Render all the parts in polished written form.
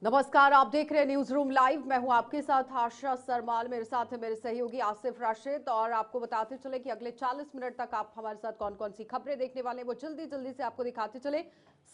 नमस्कार, आप देख रहे हैं न्यूज रूम लाइव। मैं हूं आपके साथ आशा सरमाल, मेरे साथ है मेरे सहयोगी आसिफ राशिद। और आपको बताते चले कि अगले 40 मिनट तक आप हमारे साथ कौन कौन सी खबरें देखने वाले हैं वो जल्दी जल्दी से आपको दिखाते चले।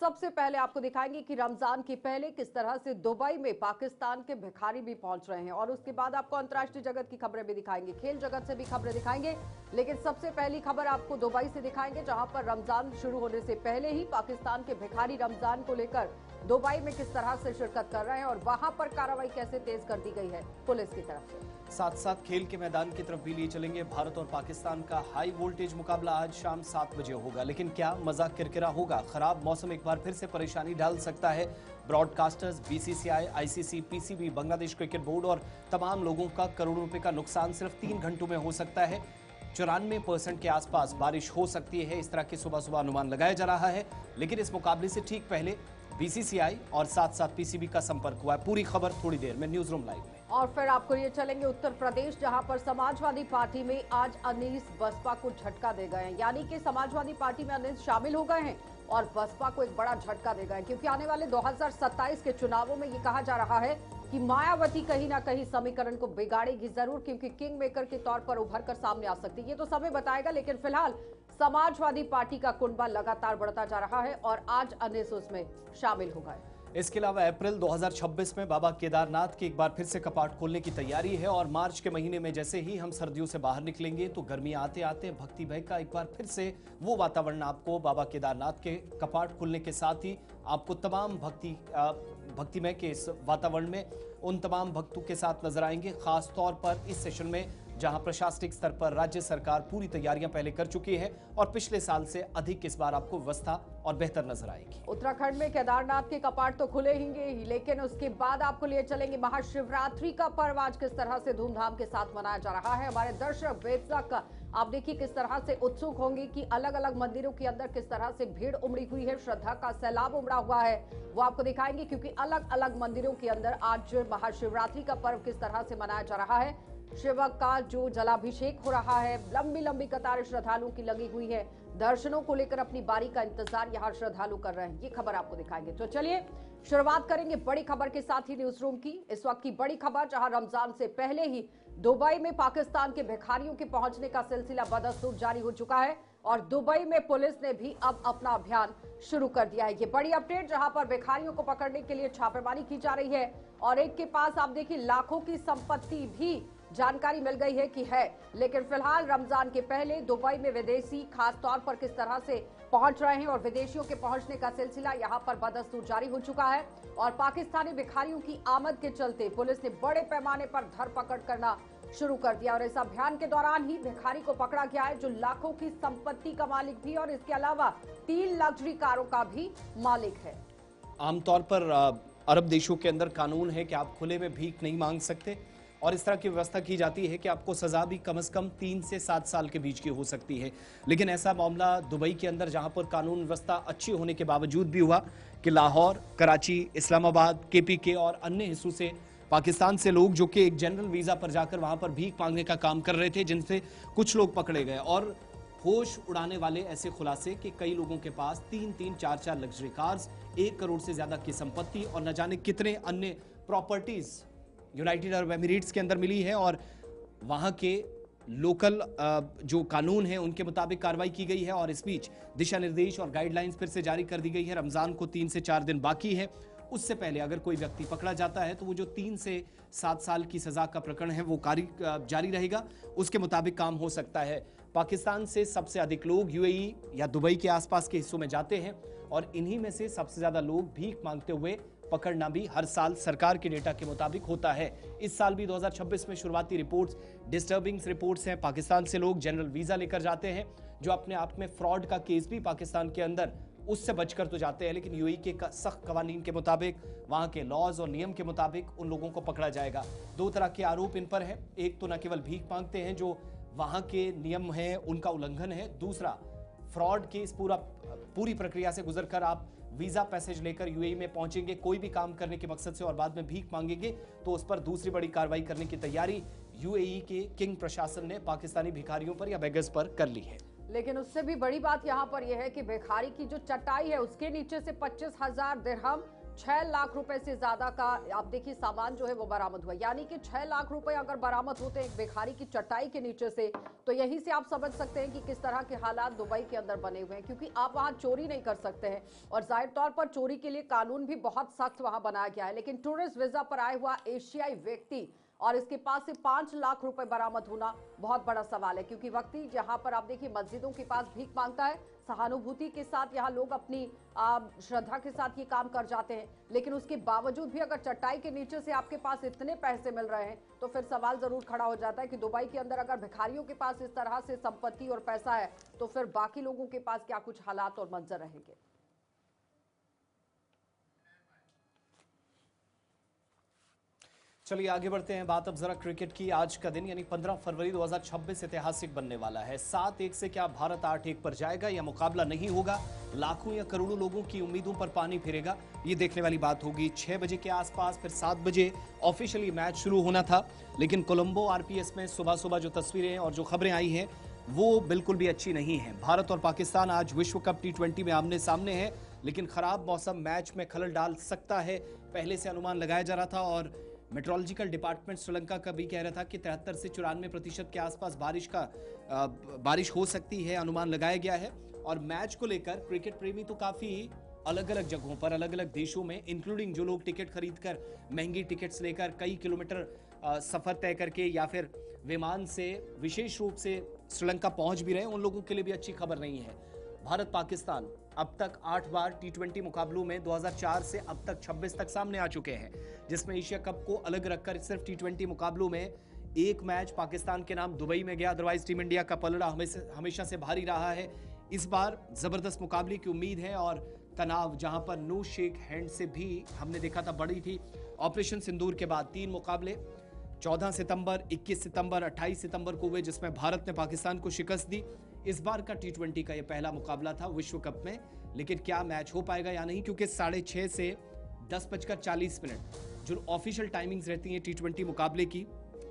सबसे पहले आपको दिखाएंगे कि रमजान के पहले किस तरह से दुबई में पाकिस्तान के भिखारी भी पहुंच रहे हैं, और उसके बाद आपको अंतर्राष्ट्रीय जगत की खबरें भी दिखाएंगे, खेल जगत से भी खबरें दिखाएंगे। लेकिन सबसे पहली खबर आपको दुबई से दिखाएंगे, जहां पर रमजान शुरू होने से पहले ही पाकिस्तान के भिखारी रमजान को लेकर दुबई में किस तरह से शिरकत कर रहे हैं और वहां पर कार्रवाई कैसे तेज कर दी गई है पुलिस की तरफ से। साथ साथ खेल के मैदान की तरफ भी लिए चलेंगे। भारत और पाकिस्तान का हाई वोल्टेज मुकाबला आज शाम 7 बजे होगा, लेकिन क्या मजा किरकिरा होगा? खराब मौसम एक बार फिर से परेशानी डाल सकता है। Broadcasters, BCCI, ICC, PCB, Bangladesh cricket board और तमाम लोगों का करोड़ों रुपए का नुकसान सिर्फ 3 घंटों में हो सकता है। 94% के आसपास बारिश हो सकती है, इस तरह के सुबह सुबह अनुमान लगाया जा रहा है। लेकिन इस मुकाबले से ठीक पहले बीसीसीआई और साथ साथ पीसीबी का संपर्क हुआ है। पूरी खबर थोड़ी देर में न्यूज रूम लाइव में। और फिर आपको ये चलेंगे उत्तर प्रदेश, जहां पर समाजवादी पार्टी में आज अनीस बसपा को झटका दे गए हैं। यानी कि समाजवादी पार्टी में अनीस शामिल हो गए हैं और बसपा को एक बड़ा झटका दे गए, क्योंकि आने वाले 2027 के चुनावों में ये कहा जा रहा है कि मायावती कहीं ना कहीं समीकरण को बिगाड़ेगी जरूर, क्योंकि किंग मेकर के तौर पर उभर कर सामने आ सकती है। ये तो समय बताएगा, लेकिन फिलहाल समाजवादी पार्टी का कुनबा लगातार बढ़ता जा रहा है और आज अनीस उसमें शामिल हो गए। इसके अलावा अप्रैल 2026 में बाबा केदारनाथ की एक बार फिर से कपाट खोलने की तैयारी है और मार्च के महीने में जैसे ही हम सर्दियों से बाहर निकलेंगे तो गर्मियां आते आते भक्तिमय का एक बार फिर से वो वातावरण आपको बाबा केदारनाथ के कपाट खुलने के साथ ही आपको तमाम भक्तिमय के इस वातावरण में उन तमाम भक्तों के साथ नजर आएंगे। खास तौर पर इस सेशन में जहां प्रशासनिक स्तर पर राज्य सरकार पूरी तैयारियां पहले कर चुकी है और पिछले साल से अधिक इस बार आपको व्यवस्था और बेहतर नजर आएगी। उत्तराखंड में केदारनाथ के कपाट तो खुले ही, लेकिन उसके बाद आपको लिए चलेंगे महाशिवरात्रि का पर्व आज किस तरह से धूमधाम के साथ मनाया जा रहा है। हमारे दर्शक बेशक आप देखिए किस तरह से उत्सुक होंगे कि अलग अलग मंदिरों के अंदर किस तरह से भीड़ उमड़ी हुई है, श्रद्धा का सैलाब उमड़ा हुआ है, वो आपको दिखाएंगे। क्योंकि अलग अलग मंदिरों के अंदर आज महाशिवरात्रि का पर्व किस तरह से मनाया जा रहा है। शिव का जो जलाभिषेक हो रहा है, लंबी लंबी कतारें श्रद्धालुओं की लगी हुई है, दर्शनों को लेकर अपनी बारी का इंतजार यहाँ श्रद्धालु कर रहे हैं। ये खबर आपको दिखाएंगे। तो चलिए शुरुआत करेंगे बड़ी खबर के साथ ही न्यूज रूम की। इस वक्त की बड़ी खबर, जहां रमजान से पहले ही दुबई में पाकिस्तान के भिखारियों के पहुंचने का सिलसिला बदस्तूर जारी हो चुका है और दुबई में पुलिस ने भी अब अपना अभियान शुरू कर दिया है। ये बड़ी अपडेट, जहां पर भिखारियों को पकड़ने के लिए छापेमारी की जा रही है और एक के पास आप देखिए लाखों की संपत्ति भी जानकारी मिल गई है कि है। लेकिन फिलहाल रमजान के पहले दुबई में विदेशी खास तौर पर किस तरह से पहुंच रहे हैं और विदेशियों के पहुंचने का सिलसिला यहां पर बदस्तूर जारी हो चुका है और पाकिस्तानी भिखारियों की आमद के चलते पुलिस ने बड़े पैमाने पर धरपकड़ करना शुरू कर दिया और इस अभियान के दौरान ही भिखारी को पकड़ा गया है, जो लाखों की संपत्ति का मालिक भी और इसके अलावा 3 लग्जरी कारों का भी मालिक है। आमतौर पर अरब देशों के अंदर कानून है कि आप खुले में भीख नहीं मांग सकते और इस तरह की व्यवस्था की जाती है कि आपको सजा भी कम से कम 3 से 7 साल के बीच की हो सकती है। लेकिन ऐसा मामला दुबई के अंदर, जहां पर कानून व्यवस्था अच्छी होने के बावजूद भी हुआ कि लाहौर, कराची, इस्लामाबाद, केपीके और अन्य हिस्सों से पाकिस्तान से लोग जो कि एक जनरल वीजा पर जाकर वहां पर भीख मांगने का काम कर रहे थे, जिनसे कुछ लोग पकड़े गए और होश उड़ाने वाले ऐसे खुलासे कि कई लोगों के पास 3-3, 4-4 लग्जरी कार्स, 1 करोड़ से ज्यादा की संपत्ति और न जाने कितने अन्य प्रॉपर्टीज यूनाइटेड अरब एमिरेट्स के अंदर मिली है और वहां के लोकल जो कानून है उनके मुताबिक कार्रवाई की गई है। और इस बीच दिशा निर्देश और गाइडलाइंस फिर से जारी कर दी गई है। रमजान को 3 से 4 दिन बाकी है, उससे पहले अगर कोई व्यक्ति पकड़ा जाता है तो वो जो 3 से 7 साल की सजा का प्रकरण है वो जारी रहेगा, उसके मुताबिक काम हो सकता है। पाकिस्तान से सबसे अधिक लोग यूएई या दुबई के आसपास के हिस्सों में जाते हैं और इन्हीं में से सबसे ज्यादा लोग भीख मांगते हुए पकड़ना भी हर साल सरकार के डेटा के मुताबिक होता है। इस साल भी 2026 में शुरुआती रिपोर्ट्स डिस्टर्बिंग रिपोर्ट्स हैं। पाकिस्तान से लोग जनरल वीजा लेकर जाते हैं, जो अपने आप में फ्रॉड का केस भी पाकिस्तान के अंदर उससे बचकर तो जाते हैं, लेकिन यूएई के सख्त कवानीन के मुताबिक, वहां के लॉज और नियम के मुताबिक उन लोगों को पकड़ा जाएगा। 2 तरह के आरोप इन पर है। एक तो न केवल भीख मांगते हैं, जो वहां के नियम है उनका उल्लंघन है। दूसरा, फ्रॉड की इस पूरी प्रक्रिया से गुजरकर आप वीजा पैसेज लेकर यूएई में पहुंचेंगे कोई भी काम करने के मकसद से और बाद में भीख मांगेंगे तो उस पर दूसरी बड़ी कार्रवाई करने की तैयारी यूएई के किंग प्रशासन ने पाकिस्तानी भिखारियों पर या बेगर्स पर कर ली है। लेकिन उससे भी बड़ी बात यहाँ पर यह है कि भिखारी की जो चटाई है उसके नीचे से 25,000 दिरहम, 6 लाख रुपए से ज्यादा का आप देखिए सामान जो है वो बरामद हुआ। यानी कि 6 लाख रुपए अगर बरामद होते हैं एक भिखारी की चटाई के नीचे से, तो यहीं से आप समझ सकते हैं कि किस तरह के हालात दुबई के अंदर बने हुए हैं, क्योंकि आप वहां चोरी नहीं कर सकते हैं और जाहिर तौर पर चोरी के लिए कानून भी बहुत सख्त वहां बनाया गया है। लेकिन टूरिस्ट वीजा पर आया हुआ एशियाई व्यक्ति और इसके पास से 5 लाख रुपए बरामद होना बहुत बड़ा सवाल है, क्योंकि व्यक्ति जहां पर आप देखिए मस्जिदों के पास भीख मांगता है, सहानुभूति के साथ यहाँ लोग अपनी श्रद्धा के साथ ये काम कर जाते हैं, लेकिन उसके बावजूद भी अगर चटाई के नीचे से आपके पास इतने पैसे मिल रहे हैं तो फिर सवाल जरूर खड़ा हो जाता है कि दुबई के अंदर अगर भिखारियों के पास इस तरह से संपत्ति और पैसा है तो फिर बाकी लोगों के पास क्या कुछ हालात और मंजर रहेंगे। चलिए आगे बढ़ते हैं, बात अब जरा क्रिकेट की। आज का दिन यानी 15 फरवरी 2026 ऐतिहासिक बनने वाला है। 7-1 से क्या भारत 8-1 पर जाएगा या मुकाबला नहीं होगा? लाखों या करोड़ों लोगों की उम्मीदों पर पानी फिरेगा, ये देखने वाली बात होगी। 6 बजे के आसपास फिर 7 बजे ऑफिशियली मैच शुरू होना था, लेकिन कोलंबो आरपीएस में सुबह सुबह जो तस्वीरें और जो खबरें आई हैं वो बिल्कुल भी अच्छी नहीं है। भारत और पाकिस्तान आज विश्व कप T20 में आमने सामने है, लेकिन खराब मौसम मैच में खलल डाल सकता है, पहले से अनुमान लगाया जा रहा था। और मेट्रोलॉजिकल डिपार्टमेंट श्रीलंका का भी कह रहा था कि 73 से 94% के आसपास बारिश हो सकती है, अनुमान लगाया गया है। और मैच को लेकर क्रिकेट प्रेमी तो काफी अलग अलग जगहों पर, अलग अलग देशों में, इंक्लूडिंग जो लोग टिकट खरीदकर महंगी टिकट्स लेकर कई किलोमीटर सफर तय करके या फिर विमान से विशेष रूप से श्रीलंका पहुंच भी रहे, उन लोगों के लिए भी अच्छी खबर नहीं है। भारत पाकिस्तान अब तक 8 बार T20 मुकाबलों में 2004 से अब तक 26 तक सामने आ चुके हैं, जिसमें एशिया कप को अलग रखकर सिर्फ T20 मुकाबलों में एक मैच पाकिस्तान के नाम दुबई में गया। अदरवाइज टीम इंडिया का पलड़ा हमेशा से भारी रहा है। इस बार जबरदस्त मुकाबले की उम्मीद है और तनाव जहां पर नो शेक हैंड से भी हमने देखा था बड़ी थी। ऑपरेशन सिंदूर के बाद 3 मुकाबले 14 सितंबर, 21 सितंबर, 28 सितंबर को हुए, जिसमें भारत ने पाकिस्तान को शिकस्त दी। इस बार का T20 का यह पहला मुकाबला था विश्व कप में, लेकिन क्या मैच हो पाएगा या नहीं, क्योंकि 6:30 से 10:40 जो ऑफिशियल टाइमिंग्स रहती हैं T20 मुकाबले की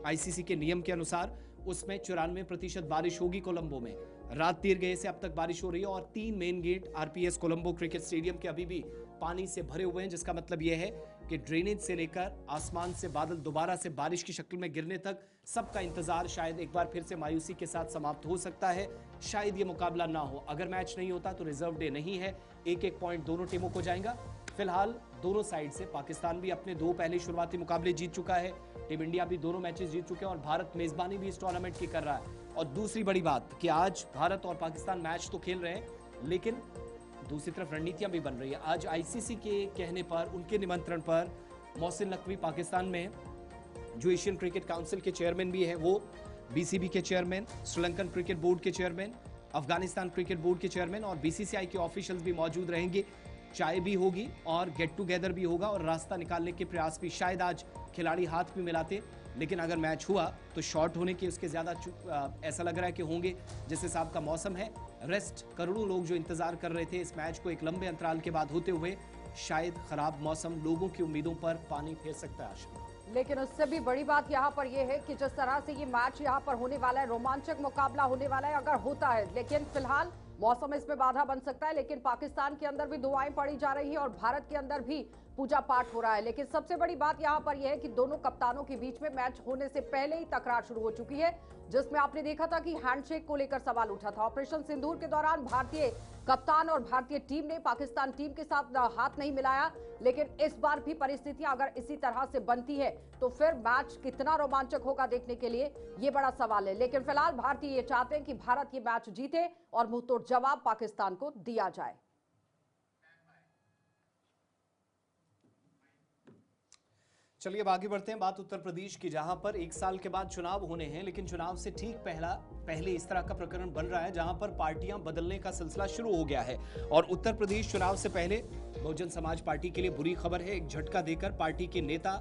आईसीसी के नियम के अनुसार, उसमें 94% बारिश होगी कोलंबो में। रात 13 गए से अब तक बारिश हो रही है और 3 main gate RPS Colombo cricket stadium के अभी भी पानी से भरे हुए हैं, जिसका मतलब यह है कि ड्रेनेज से लेकर आसमान से बादल दोबारा से बारिश की शक्ल में गिरने तक सबका इंतजार शायद एक बार फिर से मायूसी के साथ समाप्त हो सकता है। शायद ये मुकाबला ना हो। अगर मैच नहीं होता तो रिजर्व डे नहीं है, 1-1 पॉइंट दोनों टीमों को जाएगा। फिलहाल दोनों साइड से पाकिस्तान भी अपने 2 पहले शुरुआती मुकाबले जीत चुका है, टीम इंडिया भी दोनों मैचेस जीत चुके हैं और भारत मेजबानी भी इस टूर्नामेंट की कर रहा है। और दूसरी बड़ी बात कि आज भारत और पाकिस्तान मैच तो खेल रहे हैं, लेकिन दूसरी तरफ रणनीतियां भी बन रही है। आज आईसीसी के कहने पर, उनके निमंत्रण पर मोहसिन नकवी पाकिस्तान में, जो एशियन क्रिकेट काउंसिल के चेयरमैन भी हैं, वो बीसीबी के चेयरमैन, श्रीलंकन क्रिकेट बोर्ड के चेयरमैन, अफगानिस्तान क्रिकेट बोर्ड के चेयरमैन और बीसीसीआई के ऑफिशियल्स भी मौजूद रहेंगे। चाय भी होगी और गेट टुगेदर भी होगा और रास्ता निकालने के प्रयास भी। शायद आज खिलाड़ी हाथ भी मिलाते, लेकिन अगर मैच हुआ तो शॉर्ट होने के उसके ज्यादा ऐसा लग रहा है कि होंगे। जिस हिसाब का मौसम है, रेस्ट करोड़ों लोग जो इंतजार कर रहे थे इस मैच को एक लंबे अंतराल के बाद होते हुए, शायद खराब मौसम लोगों की उम्मीदों पर पानी फेर सकता है। आशा, लेकिन उससे भी बड़ी बात यहाँ पर यह है कि जिस तरह से ये मैच यहाँ पर होने वाला है, रोमांचक मुकाबला होने वाला है अगर होता है, लेकिन फिलहाल मौसम इसमें बाधा बन सकता है। लेकिन पाकिस्तान के अंदर भी दुआएं पड़ी जा रही है और भारत के अंदर भी पूजा पाठ हो रहा है। लेकिन सबसे बड़ी बात यहाँ पर यह है कि दोनों कप्तानों के बीच में मैच होने से पहले ही तकरार शुरू हो चुकी है, जिसमें आपने देखा था कि हैंडशेक को लेकर सवाल उठा था। ऑपरेशन सिंदूर के दौरान भारतीय कप्तान और भारतीय टीम ने पाकिस्तान टीम के साथ हाथ नहीं मिलाया, लेकिन इस बार भी परिस्थितियां अगर इसी तरह से बनती है तो फिर मैच कितना रोमांचक होगा देखने के लिए ये बड़ा सवाल है। लेकिन फिलहाल भारतीय ये चाहते हैं कि भारत ये मैच जीते और मुंहतोड़ जवाब पाकिस्तान को दिया जाए। चलिए अब आगे बढ़ते हैं। बात उत्तर प्रदेश की, जहां पर 1 साल के बाद चुनाव होने हैं, लेकिन चुनाव से ठीक पहले इस तरह का प्रकरण बन रहा है जहां पर पार्टियां बदलने का सिलसिला शुरू हो गया है। और उत्तर प्रदेश चुनाव से पहले बहुजन समाज पार्टी के लिए बुरी खबर है। एक झटका देकर पार्टी के नेता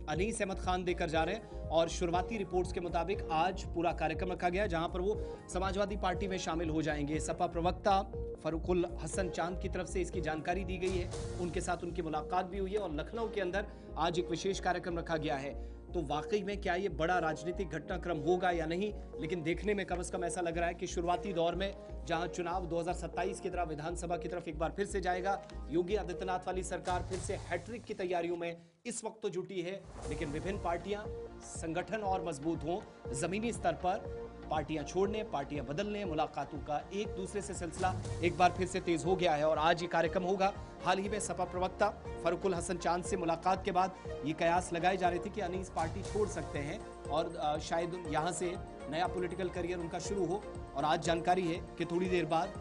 अनीस अहमद खान देकर जा रहे हैं और शुरुआती रिपोर्ट्स के मुताबिक आज पूरा कार्यक्रम रखा गया जहां पर वो समाजवादी पार्टी में शामिल हो जाएंगे। सपा प्रवक्ता फरूकुल हसन चांद की तरफ से इसकी जानकारी दी गई है, उनके साथ उनकी मुलाकात भी हुई है और लखनऊ के अंदर आज एक विशेष कार्यक्रम रखा गया है। तो वाकई में क्या ये बड़ा राजनीतिक घटनाक्रम होगा या नहीं। लेकिन देखने में कम से कम ऐसा लग रहा है कि शुरुआती दौर में जहां चुनाव 2027 की तरफ विधानसभा की तरफ एक बार फिर से जाएगा, योगी आदित्यनाथ वाली सरकार फिर से हैट्रिक की तैयारियों में इस वक्त तो जुटी है। लेकिन विभिन्न पार्टियां, संगठन और मजबूत हों, जमीनी स्तर पर पार्टियां छोड़ने, पार्टियां बदलने, मुलाकातों का एक दूसरे से सिलसिला एक बार फिर से तेज हो गया है। और आज ये कार्यक्रम होगा। हाल ही में सपा प्रवक्ता फरुकुल हसन चांद से मुलाकात के बाद ये कयास लगाई जा रही थी कि अनीस पार्टी छोड़ सकते हैं और शायद यहां से नया पॉलिटिकल करियर उनका शुरू हो। और आज जानकारी है कि थोड़ी देर बाद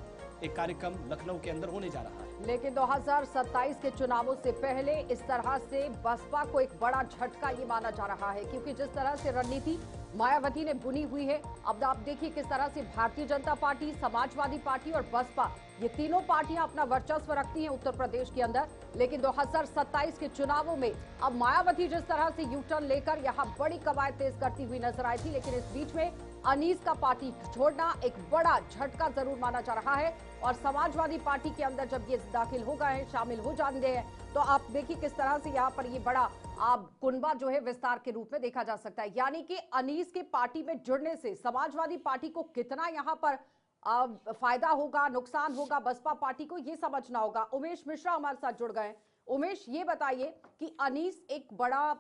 एक कार्यक्रम लखनऊ के अंदर होने जा रहा है। लेकिन 2027 के चुनावों से पहले इस तरह से बसपा को एक बड़ा झटका ये माना जा रहा है, क्योंकि जिस तरह से रणनीति मायावती ने बुनी हुई है, अब आप देखिए किस तरह से भारतीय जनता पार्टी, समाजवादी पार्टी और बसपा, ये तीनों पार्टियां अपना वर्चस्व रखती हैं उत्तर प्रदेश के अंदर। लेकिन 2027 के चुनावों में अब मायावती जिस तरह से यू टर्न लेकर यहां बड़ी कवायद तेज करती हुई नजर आई थी, लेकिन इस बीच में अनीस का पार्टी छोड़ना एक बड़ा झटका जरूर माना जा रहा है। और समाजवादी पार्टी के अंदर जब ये दाखिल हो गए हैं, शामिल हो जाते हैं, तो आप देखिए किस तरह से यहाँ पर ये बड़ा कुनबा जो है विस्तार के रूप में देखा जा सकता है। यानी कि अनीस के पार्टी में जुड़ने से समाजवादी पार्टी को कितना यहाँ पर फायदा होगा, नुकसान होगा बसपा पार्टी को, ये समझना होगा। उमेश मिश्रा हमारे साथ जुड़ गए। उमेश, ये बताइए कि अनीस एक बड़ा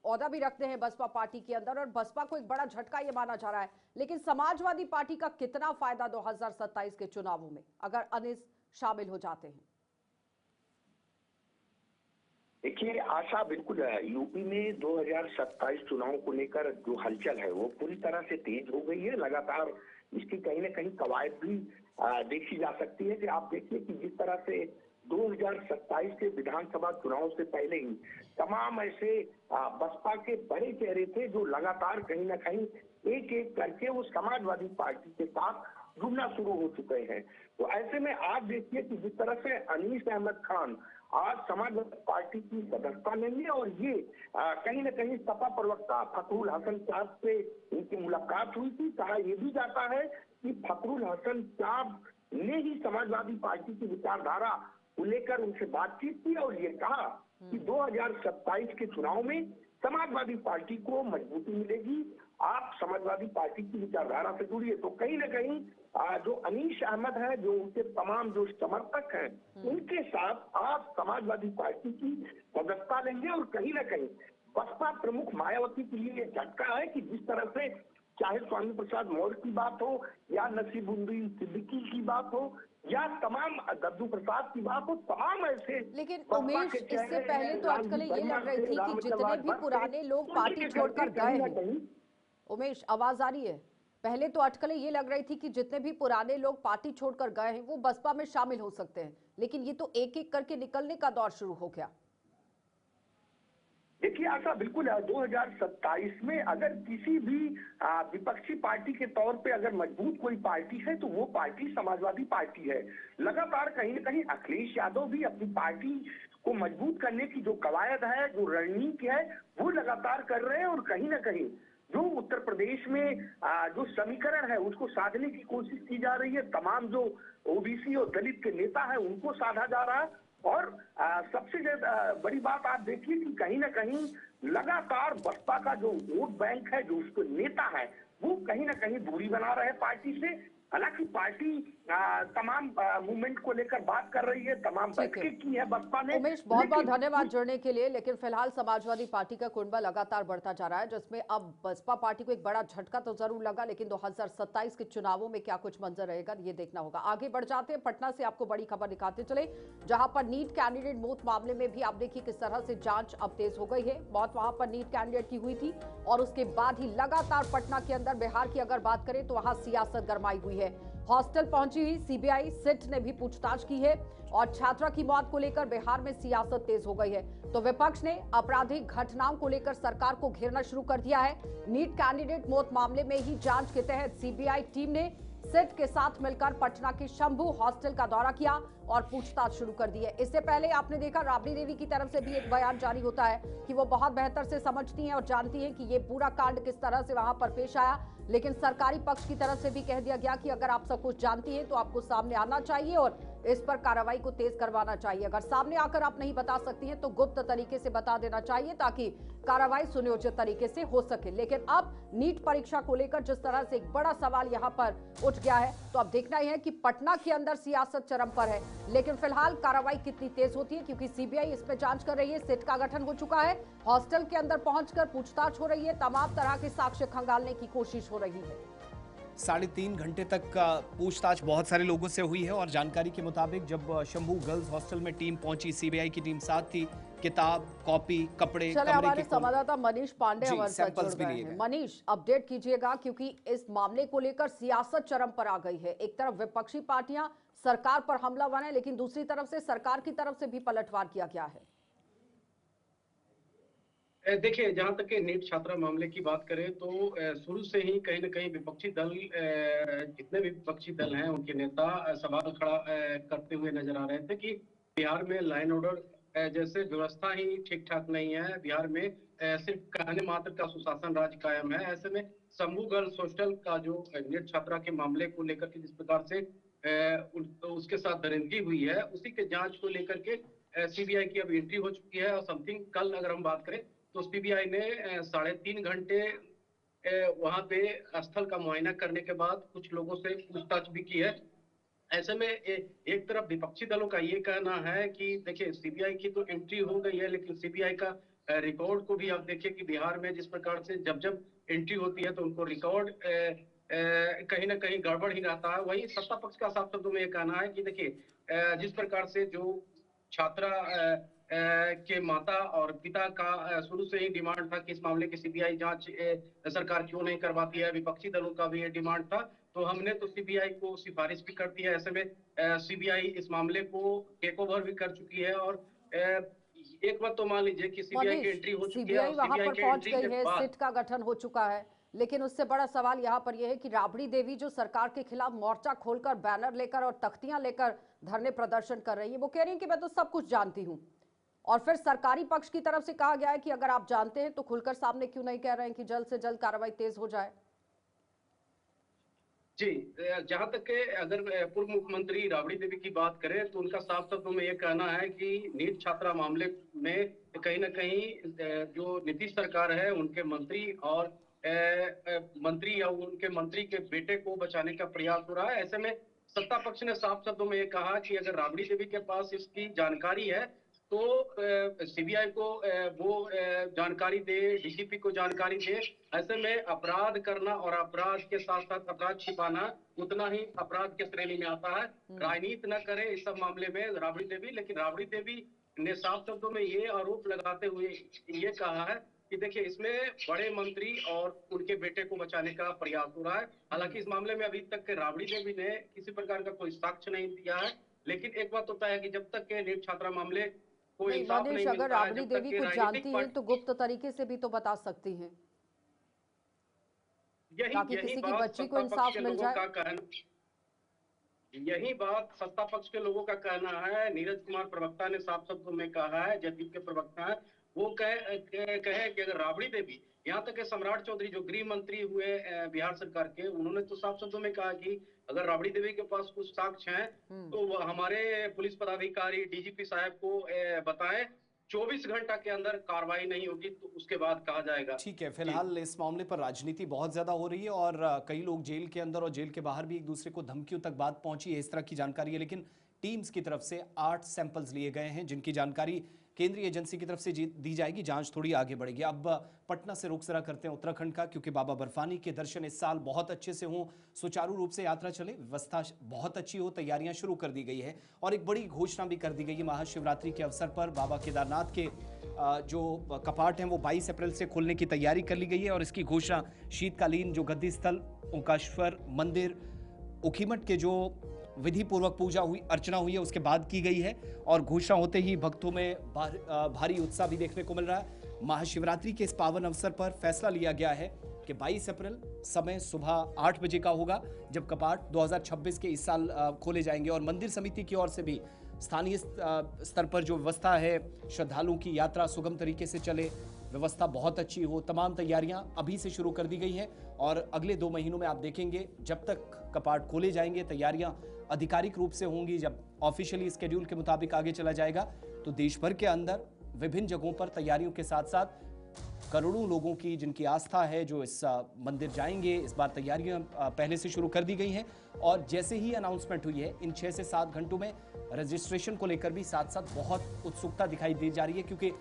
औहदा भी रखते हैं बसपा पार्टी के अंदर और बसपा को एक बड़ा झटका ये माना जा रहा है, लेकिन समाजवादी पार्टी का कितना फायदा 2027 के चुनावों में अगर अनीस शामिल हो जाते हैं? देखिए, आशा बिल्कुल है। यूपी में 2027 चुनाव को लेकर जो हलचल है वो पूरी तरह से तेज हो गई है। लगातार इसकी कहीं ना कहीं कवायद भी देखी जा सकती है कि आप देखिए कि जिस तरह से 2027 के विधानसभा चुनाव से पहले ही तमाम ऐसे बसपा के बड़े चेहरे थे जो लगातार कहीं ना कहीं एक एक करके वो समाजवादी पार्टी के साथ जुड़ना शुरू हो चुके हैं। तो ऐसे में आप देखिए कि जिस तरह से अनीस अहमद खान आज समाजवादी पार्टी की सदस्यता लेंगे और ये कहीं न कहीं सपा प्रवक्ता फखरुल हसन चांद से इनकी मुलाकात हुई थी। कहा यह भी जाता है कि फखरुल हसन चांद ने ही समाजवादी पार्टी की विचारधारा को लेकर उनसे बातचीत की और ये कहा कि 2027 के चुनाव में समाजवादी पार्टी को मजबूती मिलेगी, आप समाजवादी पार्टी की विचारधारा से जुड़िए। तो कहीं ना कहीं जो अनीस अहमद है, जो उनके तमाम जो समर्थक हैं, उनके साथ आप समाजवादी पार्टी की सदस्यता लेंगे और कहीं ना कहीं बसपा प्रमुख मायावती के लिए झटका है कि जिस तरह से चाहे स्वामी प्रसाद मौर्य की बात हो या नसीरुद्दीन सिद्दीकी की बात हो या तमाम गद्दू प्रसाद की बात हो, तमाम ऐसे। लेकिन उमेश, इससे पहले तो अटकलें ये लग रही थी कि जितने भी पुराने लोग पार्टी छोड़कर गए हैं, उमेश आवाज आ रही है? पहले तो अटकलें ये लग रही थी कि जितने भी पुराने लोग पार्टी छोड़कर गए हैं वो बसपा में शामिल हो सकते हैं, लेकिन ये तो एक एक करके निकलने का दौर शुरू हो गया। देखिए, ऐसा बिल्कुल है। 2027 में अगर किसी भी विपक्षी पार्टी के तौर पे अगर मजबूत कोई पार्टी है तो वो पार्टी समाजवादी पार्टी है। लगातार कहीं न कहीं अखिलेश यादव भी अपनी पार्टी को मजबूत करने की जो कवायद है, जो रणनीति है, वो लगातार कर रहे हैं और कहीं न कहीं जो उत्तर प्रदेश में जो समीकरण है उसको साधने की कोशिश की जा रही है। तमाम जो ओबीसी और दलित के नेता है उनको साधा जा रहा है और सबसे बड़ी बात आप देखिए कि कहीं ना कहीं लगातार बसपा का जो वोट बैंक है, जो उसके नेता है, वो कहीं ना कहीं दूरी बना रहे पार्टी से। हालांकि पार्टी तमाम मूवमेंट को लेकर बात कर रही है, तमाम बैठकें की है बसपा ने। उमेश, बहुत बहुत धन्यवाद जुड़ने के लिए। लेकिन फिलहाल समाजवादी पार्टी का कुनबा लगातार बढ़ता जा रहा है, जिसमें अब बसपा पार्टी को एक बड़ा झटका तो जरूर लगा, लेकिन 2027 के चुनावों में क्या कुछ मंजर रहेगा ये देखना होगा। आगे बढ़ जाते हैं, पटना से आपको बड़ी खबर दिखाते चले, जहां पर नीट कैंडिडेट मौत मामले में भी आप देखिए किस तरह से जांच अब तेज हो गई है। मौत वहां पर नीट कैंडिडेट की हुई थी और उसके बाद ही लगातार पटना के अंदर, बिहार की अगर बात करें तो वहां सियासत गरमाई हुई है। हॉस्टल पहुंची हुई सीबीआई सिट ने भी पूछताछ की है और छात्रा की मौत को लेकर बिहार में सियासत तेज हो गई है। तो विपक्ष ने आपराधिक घटनाओं को लेकर सरकार को घेरना शुरू कर दिया है। नीट कैंडिडेट मौत मामले में ही जांच के तहत सीबीआई टीम ने सिट के साथ मिलकर पटना के शंभू हॉस्टल का दौरा किया और पूछताछ शुरू कर दी है। इससे पहले आपने देखा राबड़ी देवी की तरफ से भी एक बयान जारी होता है कि वो बहुत बेहतर से समझती हैं और जानती हैं कि ये पूरा कांड किस तरह से वहां पर पेश आया। लेकिन सरकारी पक्ष की तरफ से भी कह दिया गया कि अगर आप सब कुछ जानती हैं तो आपको सामने आना चाहिए और इस पर कार्रवाई को तेज करवाना चाहिए। अगर सामने आकर आप नहीं बता सकती हैं तो गुप्त तरीके से बता देना चाहिए ताकि कार्रवाई सुनियोजित तरीके से हो सके। लेकिन अब नीट परीक्षा को लेकर जिस तरह से एक बड़ा सवाल यहां पर उठ गया है, तो अब देखना ही है कि पटना के अंदर सियासत चरम पर है। लेकिन फिलहाल कार्रवाई कितनी तेज होती है, क्योंकि सीबीआई इस पर जांच कर रही है, सिट का गठन हो चुका है, हॉस्टल के अंदर पहुंचकर पूछताछ हो रही है, तमाम तरह के साक्ष्य खंगालने की कोशिश हो रही है। 3.5 घंटे तक पूछताछ बहुत सारे लोगों से हुई है और जानकारी के मुताबिक जब शंभू गर्ल्स हॉस्टल में टीम पहुंची, सीबीआई की टीम साथ थी, किताब, कॉपी, कपड़े, चले हमारे संवाददाता मनीष पांडे हमारे साथ जुड़ सैंपल्स भी गए लिए हैं। गए। मनीष, अपडेट कीजिएगा, क्योंकि इस मामले को लेकर सियासत चरम पर आ गई है। एक तरफ विपक्षी पार्टियां सरकार पर हमला बने, लेकिन दूसरी तरफ से सरकार की तरफ से भी पलटवार किया गया है। देखिए, जहां तक के नीट छात्रा मामले की बात करें तो शुरू से ही कहीं न कहीं विपक्षी दल, जितने भी विपक्षी दल हैं उनके नेता सवाल खड़ा करते हुए नजर आ रहे थे कि बिहार में लाइन ऑर्डर जैसे व्यवस्था ही ठीक ठाक नहीं है। बिहार में सिर्फ कहने मात्र का सुशासन राज कायम है। ऐसे में शंभू गर्ल्स हॉस्टल का जो नीट छात्रा के मामले को लेकर के जिस प्रकार से उसके साथ दरिंदगी हुई है, उसी के जांच को लेकर के सीबीआई की अब एंट्री हो चुकी है। और समथिंग कल अगर हम बात करें तो सीबीआई ने 3.5 घंटे वहां पे स्थल का मुआयना करने के बाद कुछ लोगों से पूछताछ भी की है। ऐसे में एक तरफ विपक्षी दलों का ये कहना है कि देखिए, सीबीआई की तो एंट्री हो गई है, लेकिन सीबीआई का रिकॉर्ड को भी आप देखिए कि बिहार में जिस प्रकार से जब जब एंट्री होती है तो उनको रिकॉर्ड कहीं ना कहीं गड़बड़ ही रहता है। वही सत्ता पक्ष का साफ शब्दों में ये कहना है कि देखिए, जिस प्रकार से जो छात्रा के माता और पिता का शुरू से ही डिमांड था कि इस मामले की सीबीआई जांच सरकार क्यों नहीं करवाती है, विपक्षी दलों का भी ये डिमांड था, तो हमने तो सीबीआई को सिफारिश भी कर दी है। ऐसे में सीबीआई इस मामले को टेक ओवर भी कर चुकी है। और एक बात तो मान लीजिए कि सीबीआई की एंट्री हो चुकी है सीबीआई और वहां सीबीआई पर की पहुंच एंट्री गई के है, बाद सिट का गठन हो चुका है, लेकिन उससे बड़ा सवाल यहाँ पर यह है कि राबड़ी देवी जो सरकार के खिलाफ मोर्चा खोलकर बैनर लेकर और तख्तियां लेकर धरने प्रदर्शन कर रही है, वो कह रही है कि मैं तो सब कुछ जानती हूँ। और फिर सरकारी पक्ष की तरफ से कहा गया है कि अगर आप जानते हैं तो खुलकर सामने क्यों नहीं कह रहे हैं कि जल्द से जल्द कार्रवाई तेज हो जाए। जी, जहां तक के अगर पूर्व मुख्यमंत्री राबड़ी देवी की बात करें तो उनका साफ शब्दों में ये कहना है कि नीट छात्रा मामले में कहीं ना कहीं जो नीतीश सरकार है उनके मंत्री और मंत्री या उनके मंत्री के बेटे को बचाने का प्रयास हो रहा है। ऐसे में सत्ता पक्ष ने साफ शब्दों में ये कहा कि अगर राबड़ी देवी के पास इसकी जानकारी है तो सीबीआई को वो जानकारी दे, डीजीपी को जानकारी दे। ऐसे में अपराध करना और अपराध के साथ साथ अपराध छिपाना उतना ही अपराध के श्रेणी में आता है। राजनीति न करे इस सब मामले में राबड़ी देवी, लेकिन राबड़ी देवी ने साफ शब्दों में ये आरोप लगाते हुए ये कहा है कि देखिए, इसमें बड़े मंत्री और उनके बेटे को बचाने का प्रयास हो रहा है। हालांकि इस मामले में अभी तक के राबड़ी देवी ने किसी प्रकार का कोई साक्ष्य नहीं दिया है, लेकिन एक बात होता है कि जब तक के नीट छात्रा मामले नहीं मनीष, अगर राबड़ी देवी कुछ जानती हैं तो गुप्त तरीके से भी तो बता सकती हैं, ताकि किसी की बच्ची को इंसाफ मिल जाए। यही बात सत्ता पक्ष के लोगों का कहना है। नीरज कुमार प्रवक्ता ने साफ शब्दों में कहा है, जदयू के प्रवक्ता है, वो कहे कि अगर राबड़ी देवी, यहाँ तक सम्राट चौधरी जो गृह मंत्री हुए बिहार सरकार के, उन्होंने तो साफ शब्दों में कहा कि अगर राबड़ी देवी के पास कुछ साक्ष्य हैं तो वो हमारे पुलिस पदाधिकारी डीजीपी साहब को बताएं। 24 घंटा के अंदर कार्रवाई नहीं होगी तो उसके बाद कहा जाएगा। ठीक है, फिलहाल इस मामले पर राजनीति बहुत ज्यादा हो रही है और कई लोग जेल के अंदर और जेल के बाहर भी एक दूसरे को धमकियों तक बात पहुंची है, इस तरह की जानकारी है। लेकिन टीम्स की तरफ से 8 सैंपल्स लिए गए हैं जिनकी जानकारी केंद्रीय एजेंसी की तरफ से दी जाएगी। जांच थोड़ी आगे बढ़ेगी। अब पटना से रुख जरा करते हैं उत्तराखंड का, क्योंकि बाबा बर्फानी के दर्शन इस साल बहुत अच्छे से हों, सुचारू रूप से यात्रा चले, व्यवस्था बहुत अच्छी हो, तैयारियां शुरू कर दी गई है और एक बड़ी घोषणा भी कर दी गई है। महाशिवरात्रि के अवसर पर बाबा केदारनाथ के जो कपाट हैं वो 22 अप्रैल से खोलने की तैयारी कर ली गई है और इसकी घोषणा शीतकालीन जो गद्दी स्थल ओंकारेश्वर मंदिर ऊखीमठ के जो विधि पूर्वक पूजा हुई, अर्चना हुई है, उसके बाद की गई है और घोषणा होते ही भक्तों में भारी उत्साह भी देखने को मिल रहा है। महाशिवरात्रि के इस पावन अवसर पर फैसला लिया गया है कि 22 अप्रैल समय सुबह 8 बजे का होगा जब कपाट 2026 के इस साल खोले जाएंगे और मंदिर समिति की ओर से भी स्थानीय स्तर पर जो व्यवस्था है, श्रद्धालुओं की यात्रा सुगम तरीके से चले, व्यवस्था बहुत अच्छी हो। तमाम तैयारियां अभी से शुरू कर दी गई हैं और अगले 2 महीनों में आप देखेंगे जब तक कपाट खोले जाएंगे, तैयारियां आधिकारिक रूप से होंगी, जब ऑफिशियली स्केड्यूल के मुताबिक आगे चला जाएगा तो देश भर के अंदर विभिन्न जगहों पर तैयारियों के साथ साथ करोड़ों लोगों की जिनकी आस्था है जो इस मंदिर जाएंगे, इस बार तैयारियां पहले से शुरू कर दी गई हैं। और जैसे ही अनाउंसमेंट हुई है, इन 6 से 7 घंटों में रजिस्ट्रेशन को लेकर भी साथ साथ बहुत उत्सुकता दिखाई दी जा रही है, क्योंकि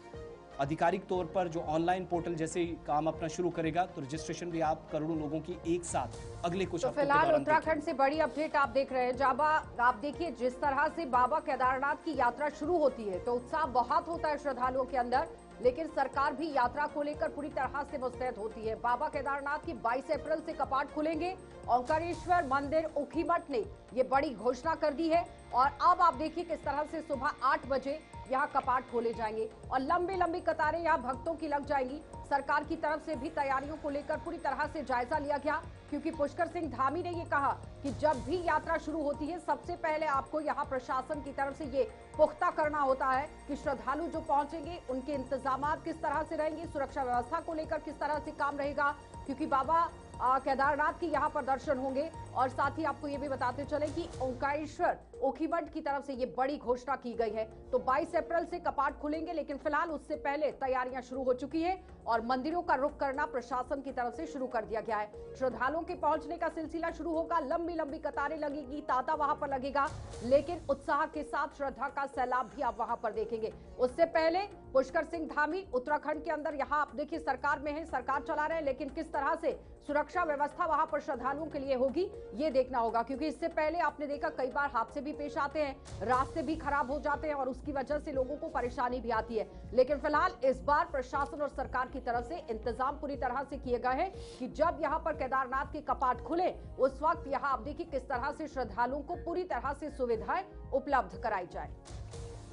आधिकारिक तौर पर जो ऑनलाइन पोर्टल जैसे ही काम अपना शुरू करेगा तो रजिस्ट्रेशन भी आप करोड़ों लोगों की एक साथ अगले कुछ तो हफ्तों के फिलहाल दौरान उत्तराखंड से बड़ी अपडेट आप देख रहे हैं। जाबा आप देखिए, जिस तरह से बाबा केदारनाथ की यात्रा शुरू होती है तो उत्साह बहुत होता है श्रद्धालुओं के अंदर, लेकिन सरकार भी यात्रा को लेकर पूरी तरह से मुस्तैद होती है। बाबा केदारनाथ की 22 अप्रैल से कपाट खुलेंगे। ओंकारेश्वर मंदिर ऊखीमठ ने ये बड़ी घोषणा कर दी है और अब आप देखिए किस तरह से सुबह 8 बजे यहाँ कपाट खोले जाएंगे और लंबी लंबी कतारें यहाँ भक्तों की लग जाएंगी। सरकार की तरफ से भी तैयारियों को लेकर पूरी तरह से जायजा लिया गया, क्योंकि पुष्कर सिंह धामी ने ये कहा कि जब भी यात्रा शुरू होती है सबसे पहले आपको यहाँ प्रशासन की तरफ से ये पुख्ता करना होता है कि श्रद्धालु जो पहुंचेंगे उनके इंतजामात किस तरह से रहेंगे, सुरक्षा व्यवस्था को लेकर किस तरह से काम रहेगा, क्योंकि बाबा केदारनाथ की यहाँ पर दर्शन होंगे। और साथ ही आपको ये भी बताते चले कि ओंकारेश्वर ऊखीमठ की तरफ से ये बड़ी घोषणा की गई है। तो 22 अप्रैल से कपाट खुलेंगे, लेकिन फिलहाल उससे पहले तैयारियां शुरू हो चुकी है और मंदिरों का रुख करना प्रशासन की तरफ से शुरू कर दिया गया है। श्रद्धालुओं के पहुंचने का सिलसिला शुरू होगा, लंबी लंबी कतारें लगेगी, तांता वहां पर लगेगा, लेकिन उत्साह के साथ श्रद्धा का सैलाब भी आप वहां पर देखेंगे। उससे पहले पुष्कर सिंह धामी उत्तराखंड के अंदर यहाँ आप देखिए सरकार में है, सरकार चला रहे हैं, लेकिन किस तरह से सुरक्षा व्यवस्था वहां पर श्रद्धालुओं के लिए होगी ये देखना होगा, क्योंकि इससे पहले आपने देखा कई बार हादसे भी पेश आते हैं, रास्ते भी खराब हो जाते हैं और उसकी वजह से लोगों को परेशानी भी आती है। लेकिन फिलहाल इस बार प्रशासन और सरकार की तरफ से इंतजाम पूरी तरह से किए गए हैं कि जब यहाँ पर केदारनाथ के कपाट खुले उस वक्त यहाँ आप देखिए किस तरह से श्रद्धालुओं को पूरी तरह से सुविधाएं उपलब्ध कराई जाए।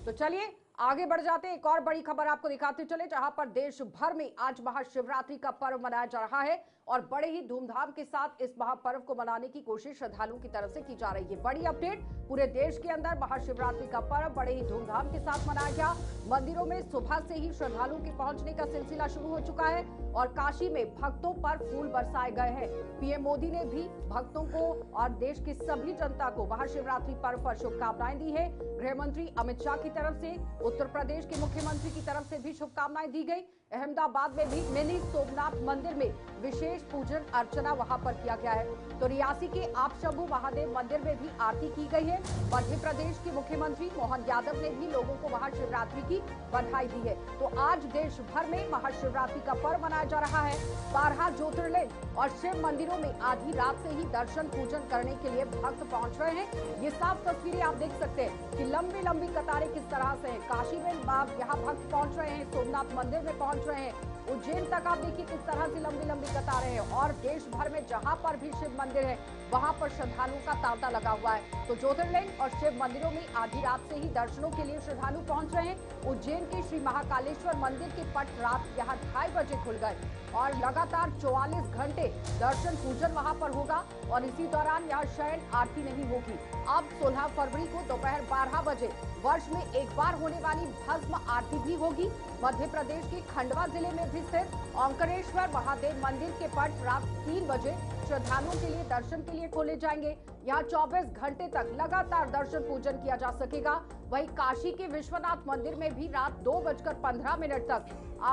तो चलिए आगे बढ़ जाते हैं, एक और बड़ी खबर आपको दिखाते चले, जहां पर देश भर में आज महाशिवरात्रि का पर्व मनाया जा रहा है और बड़े ही धूमधाम के साथ इस महापर्व को मनाने की कोशिश श्रद्धालुओं की तरफ से की जा रही है। बड़ी अपडेट, पूरे देश के अंदर महाशिवरात्रि का पर्व बड़े ही धूमधाम के साथ मनाया गया। मंदिरों में सुबह से ही श्रद्धालुओं के पहुंचने का सिलसिला शुरू हो चुका है और काशी में भक्तों पर फूल बरसाए गए हैं। पीएम मोदी ने भी भक्तों को और देश की सभी जनता को महाशिवरात्रि पर्व पर शुभकामनाएं दी है। गृह मंत्री अमित शाह की तरफ से, उत्तर प्रदेश के मुख्यमंत्री की तरफ से भी शुभकामनाएं दी गई। अहमदाबाद में भी मिनी सोमनाथ मंदिर में विशेष पूजन अर्चना वहां पर किया गया है। तो रियासी के आप शंभू महादेव मंदिर में भी आरती की गई है। मध्य प्रदेश के मुख्यमंत्री मोहन यादव ने भी लोगों को महाशिवरात्रि की बधाई दी है। तो आज देश भर में महाशिवरात्रि का पर्व मनाया जा रहा है। 12 ज्योतिर्लिंग और शिव मंदिरों में आधी रात से ही दर्शन पूजन करने के लिए भक्त पहुंच रहे हैं। ये साफ तस्वीरें आप देख सकते हैं कि लंबी लंबी कतारें किस तरह से है। काशी में यहाँ भक्त पहुंच रहे हैं, सोमनाथ मंदिर में पहुंच रहे हैं, उज्जैन तक आप देखिए किस तरह से लंबी लंबी कतारें हैं और देश भर में जहां पर भी शिव मंदिर है वहां पर श्रद्धालुओं का तांता लगा हुआ है। तो ज्योतिर्लिंग और शिव मंदिरों में आधी रात से ही दर्शनों के लिए श्रद्धालु पहुंच रहे हैं। उज्जैन के श्री महाकालेश्वर मंदिर के पट रात यहाँ 2:30 बजे खुल गए और लगातार 44 घंटे दर्शन पूजन वहां पर होगा और इसी दौरान यहाँ शयन आरती नहीं होगी। अब 16 फरवरी को दोपहर 12 बजे वर्ष में एक बार होने वाली भस्म आरती भी होगी। मध्य प्रदेश के खंडवा जिले में भी स्थित ओंकारेश्वर महादेव मंदिर के पट रात 3 बजे श्रद्धालुओं के लिए दर्शन के लिए खोले जाएंगे। यहाँ 24 घंटे तक लगातार दर्शन पूजन किया जा सकेगा। वहीं काशी के विश्वनाथ मंदिर में भी रात 2:15 तक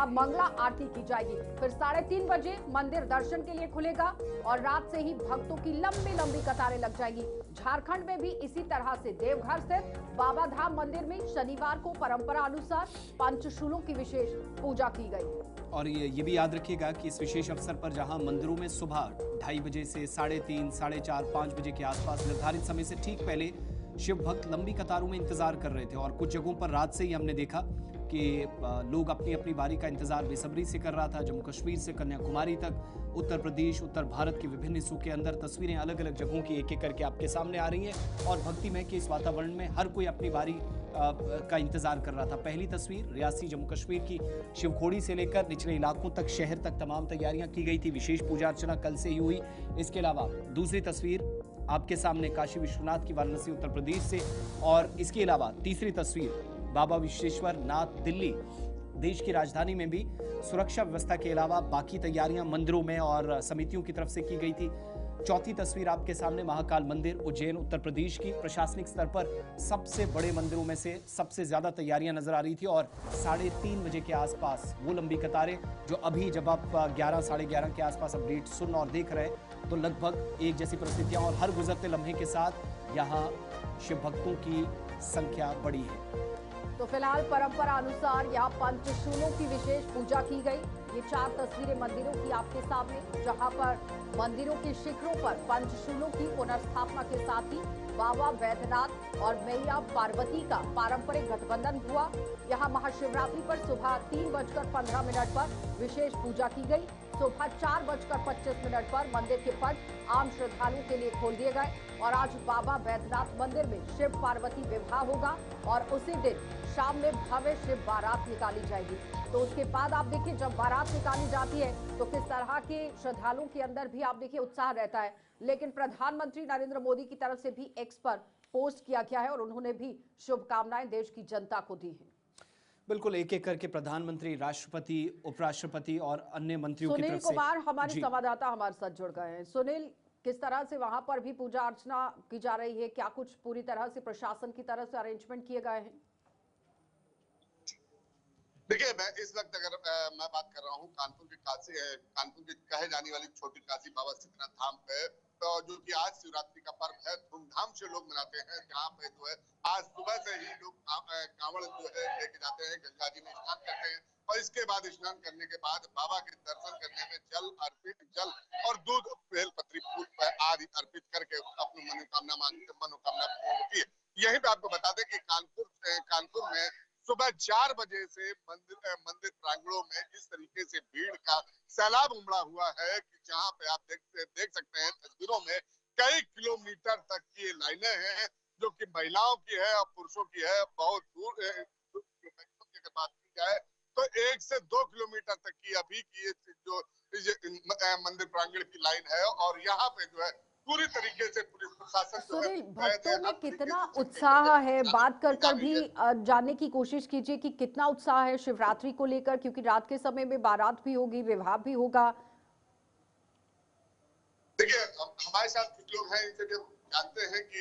मंगला आरती की जाएगी। फिर 3:30 बजे मंदिर दर्शन के लिए खुलेगा और रात से ही भक्तों की लंबी लंबी कतारें लग जाएगी। झारखंड में भी इसी तरह से देवघर स्थित बाबा धाम मंदिर में शनिवार को परंपरा अनुसार पंचशूलों की विशेष पूजा की गई। और ये भी याद रखिएगा कि इस विशेष अवसर पर जहां मंदिरों में सुबह 2:30 बजे से 3:30, 4:30, 5 बजे के आसपास निर्धारित समय से ठीक पहले शिव भक्त लंबी कतारों में इंतजार कर रहे थे और कुछ जगहों पर रात से ही हमने देखा कि लोग अपनी अपनी बारी का इंतजार बेसब्री से कर रहा था। जम्मू कश्मीर से कन्याकुमारी तक, उत्तर प्रदेश, उत्तर भारत के विभिन्न हिस्सों के अंदर तस्वीरें अलग अलग जगहों की एक एक करके आपके सामने आ रही हैं और भक्तिमय के इस वातावरण में हर कोई अपनी बारी का इंतजार कर रहा था। पहली तस्वीर रियासी जम्मू कश्मीर की शिवखोड़ी से लेकर निचले इलाकों तक, शहर तक तमाम तैयारियां की गई थी। विशेष पूजा अर्चना कल से ही हुई। इसके अलावा दूसरी तस्वीर आपके सामने काशी विश्वनाथ की वाराणसी उत्तर प्रदेश से और इसके अलावा तीसरी तस्वीर बाबा विश्वेश्वर नाथ दिल्ली देश की राजधानी में भी सुरक्षा व्यवस्था के अलावा बाकी तैयारियां मंदिरों में और समितियों की तरफ से की गई थी। चौथी तस्वीर आपके सामने महाकाल मंदिर उज्जैन उत्तर प्रदेश की प्रशासनिक स्तर पर सबसे बड़े मंदिरों में से सबसे ज्यादा तैयारियां नजर आ रही थी और 3:30 बजे के आसपास वो लंबी कतारें जो अभी जब आप 11 साढ़े 11 के आसपास अपडेट सुन और देख रहे हैं तो लगभग एक जैसी परिस्थितियां और हर गुजरते लम्हे के साथ यहाँ शिव भक्तों की संख्या बढ़ी है। तो फिलहाल परंपरा अनुसार यहाँ पंचशूलों की विशेष पूजा की गई। ये 4 तस्वीरें मंदिरों की आपके सामने, जहां पर मंदिरों के शिखरों पर पंचशूलों की पुनर्स्थापना के साथ ही बाबा बैद्यनाथ और मैया पार्वती का पारंपरिक गठबंधन हुआ। यहाँ महाशिवरात्रि पर सुबह 3:15 पर विशेष पूजा की गई। सुबह 4:25 पर मंदिर के पट आम श्रद्धालुओं के लिए खोल दिए गए और आज बाबा बैद्यनाथ मंदिर में शिव पार्वती विवाह होगा और उसी दिन शाम में भव्य शिव बारात निकाली जाएगी। तो उसके बाद आप देखिए जब बारात निकाली जाती है तो किस तरह के श्रद्धालुओं के अंदर भी आप देखिए उत्साह रहता है। लेकिन प्रधानमंत्री नरेंद्र मोदी की तरफ से भी एक्स पर पोस्ट किया गया है और उन्होंने भी शुभकामनाएं देश की जनता को दी है। बिल्कुल, एक एक करके प्रधानमंत्री, राष्ट्रपति, उपराष्ट्रपति और अन्य मंत्रियों की सुनील तरफ से। कुमार हमारे संवाददाता हमारे साथ जुड़ गए हैं। सुनील, किस तरह से वहां पर भी पूजा अर्चना की जा रही है? क्या कुछ पूरी तरह से प्रशासन की तरफ से अरेंजमेंट किए गए हैं? देखिए, मैं इस वक्त अगर मैं बात कर रहा हूँ कानपुर की कहे जाने वाली छोटी काशी बाबा सिद्धनाथ धाम पे, तो जो कि आज शिवरात्रि का पर्व है, धूमधाम से लोग मनाते हैं। जहाँ पे जो है आज सुबह से ही लोग कांवड़ जो है लेके जाते हैं, गंगा जी में स्नान करते हैं और इसके बाद स्नान करने के बाद बाबा के दर्शन करने में जल और दूध बेलपत्री फूल आदि अर्पित करके अपनी मनोकामना पूर्ण होती है। यही पे आपको बता दें कि कानपुर में सुबह 4 बजे से मंदिर प्रांगणों में इस तरीके से भीड़ का सैलाब उमड़ा हुआ है कि जहां पे आप देख सकते हैं तस्वीरों में कई किलोमीटर तक की लाइनें हैं, जो कि महिलाओं की है और पुरुषों की है। बहुत दूर अगर बात की जाए तो 1 से 2 किलोमीटर तक की अभी की जो मंदिर प्रांगण की लाइन है और यहाँ पे जो है पूरी तरीके से पुलिस प्रशासन। सुनील, भक्तों में कितना उत्साह है, बात कर भी जानने की कोशिश कीजिए कि कितना उत्साह है शिवरात्रि को लेकर, क्योंकि रात के समय में बारात भी होगी, विवाह भी होगा। देखिए, हमारे साथ कुछ लोग हैं, इनसे भी जानते हैं कि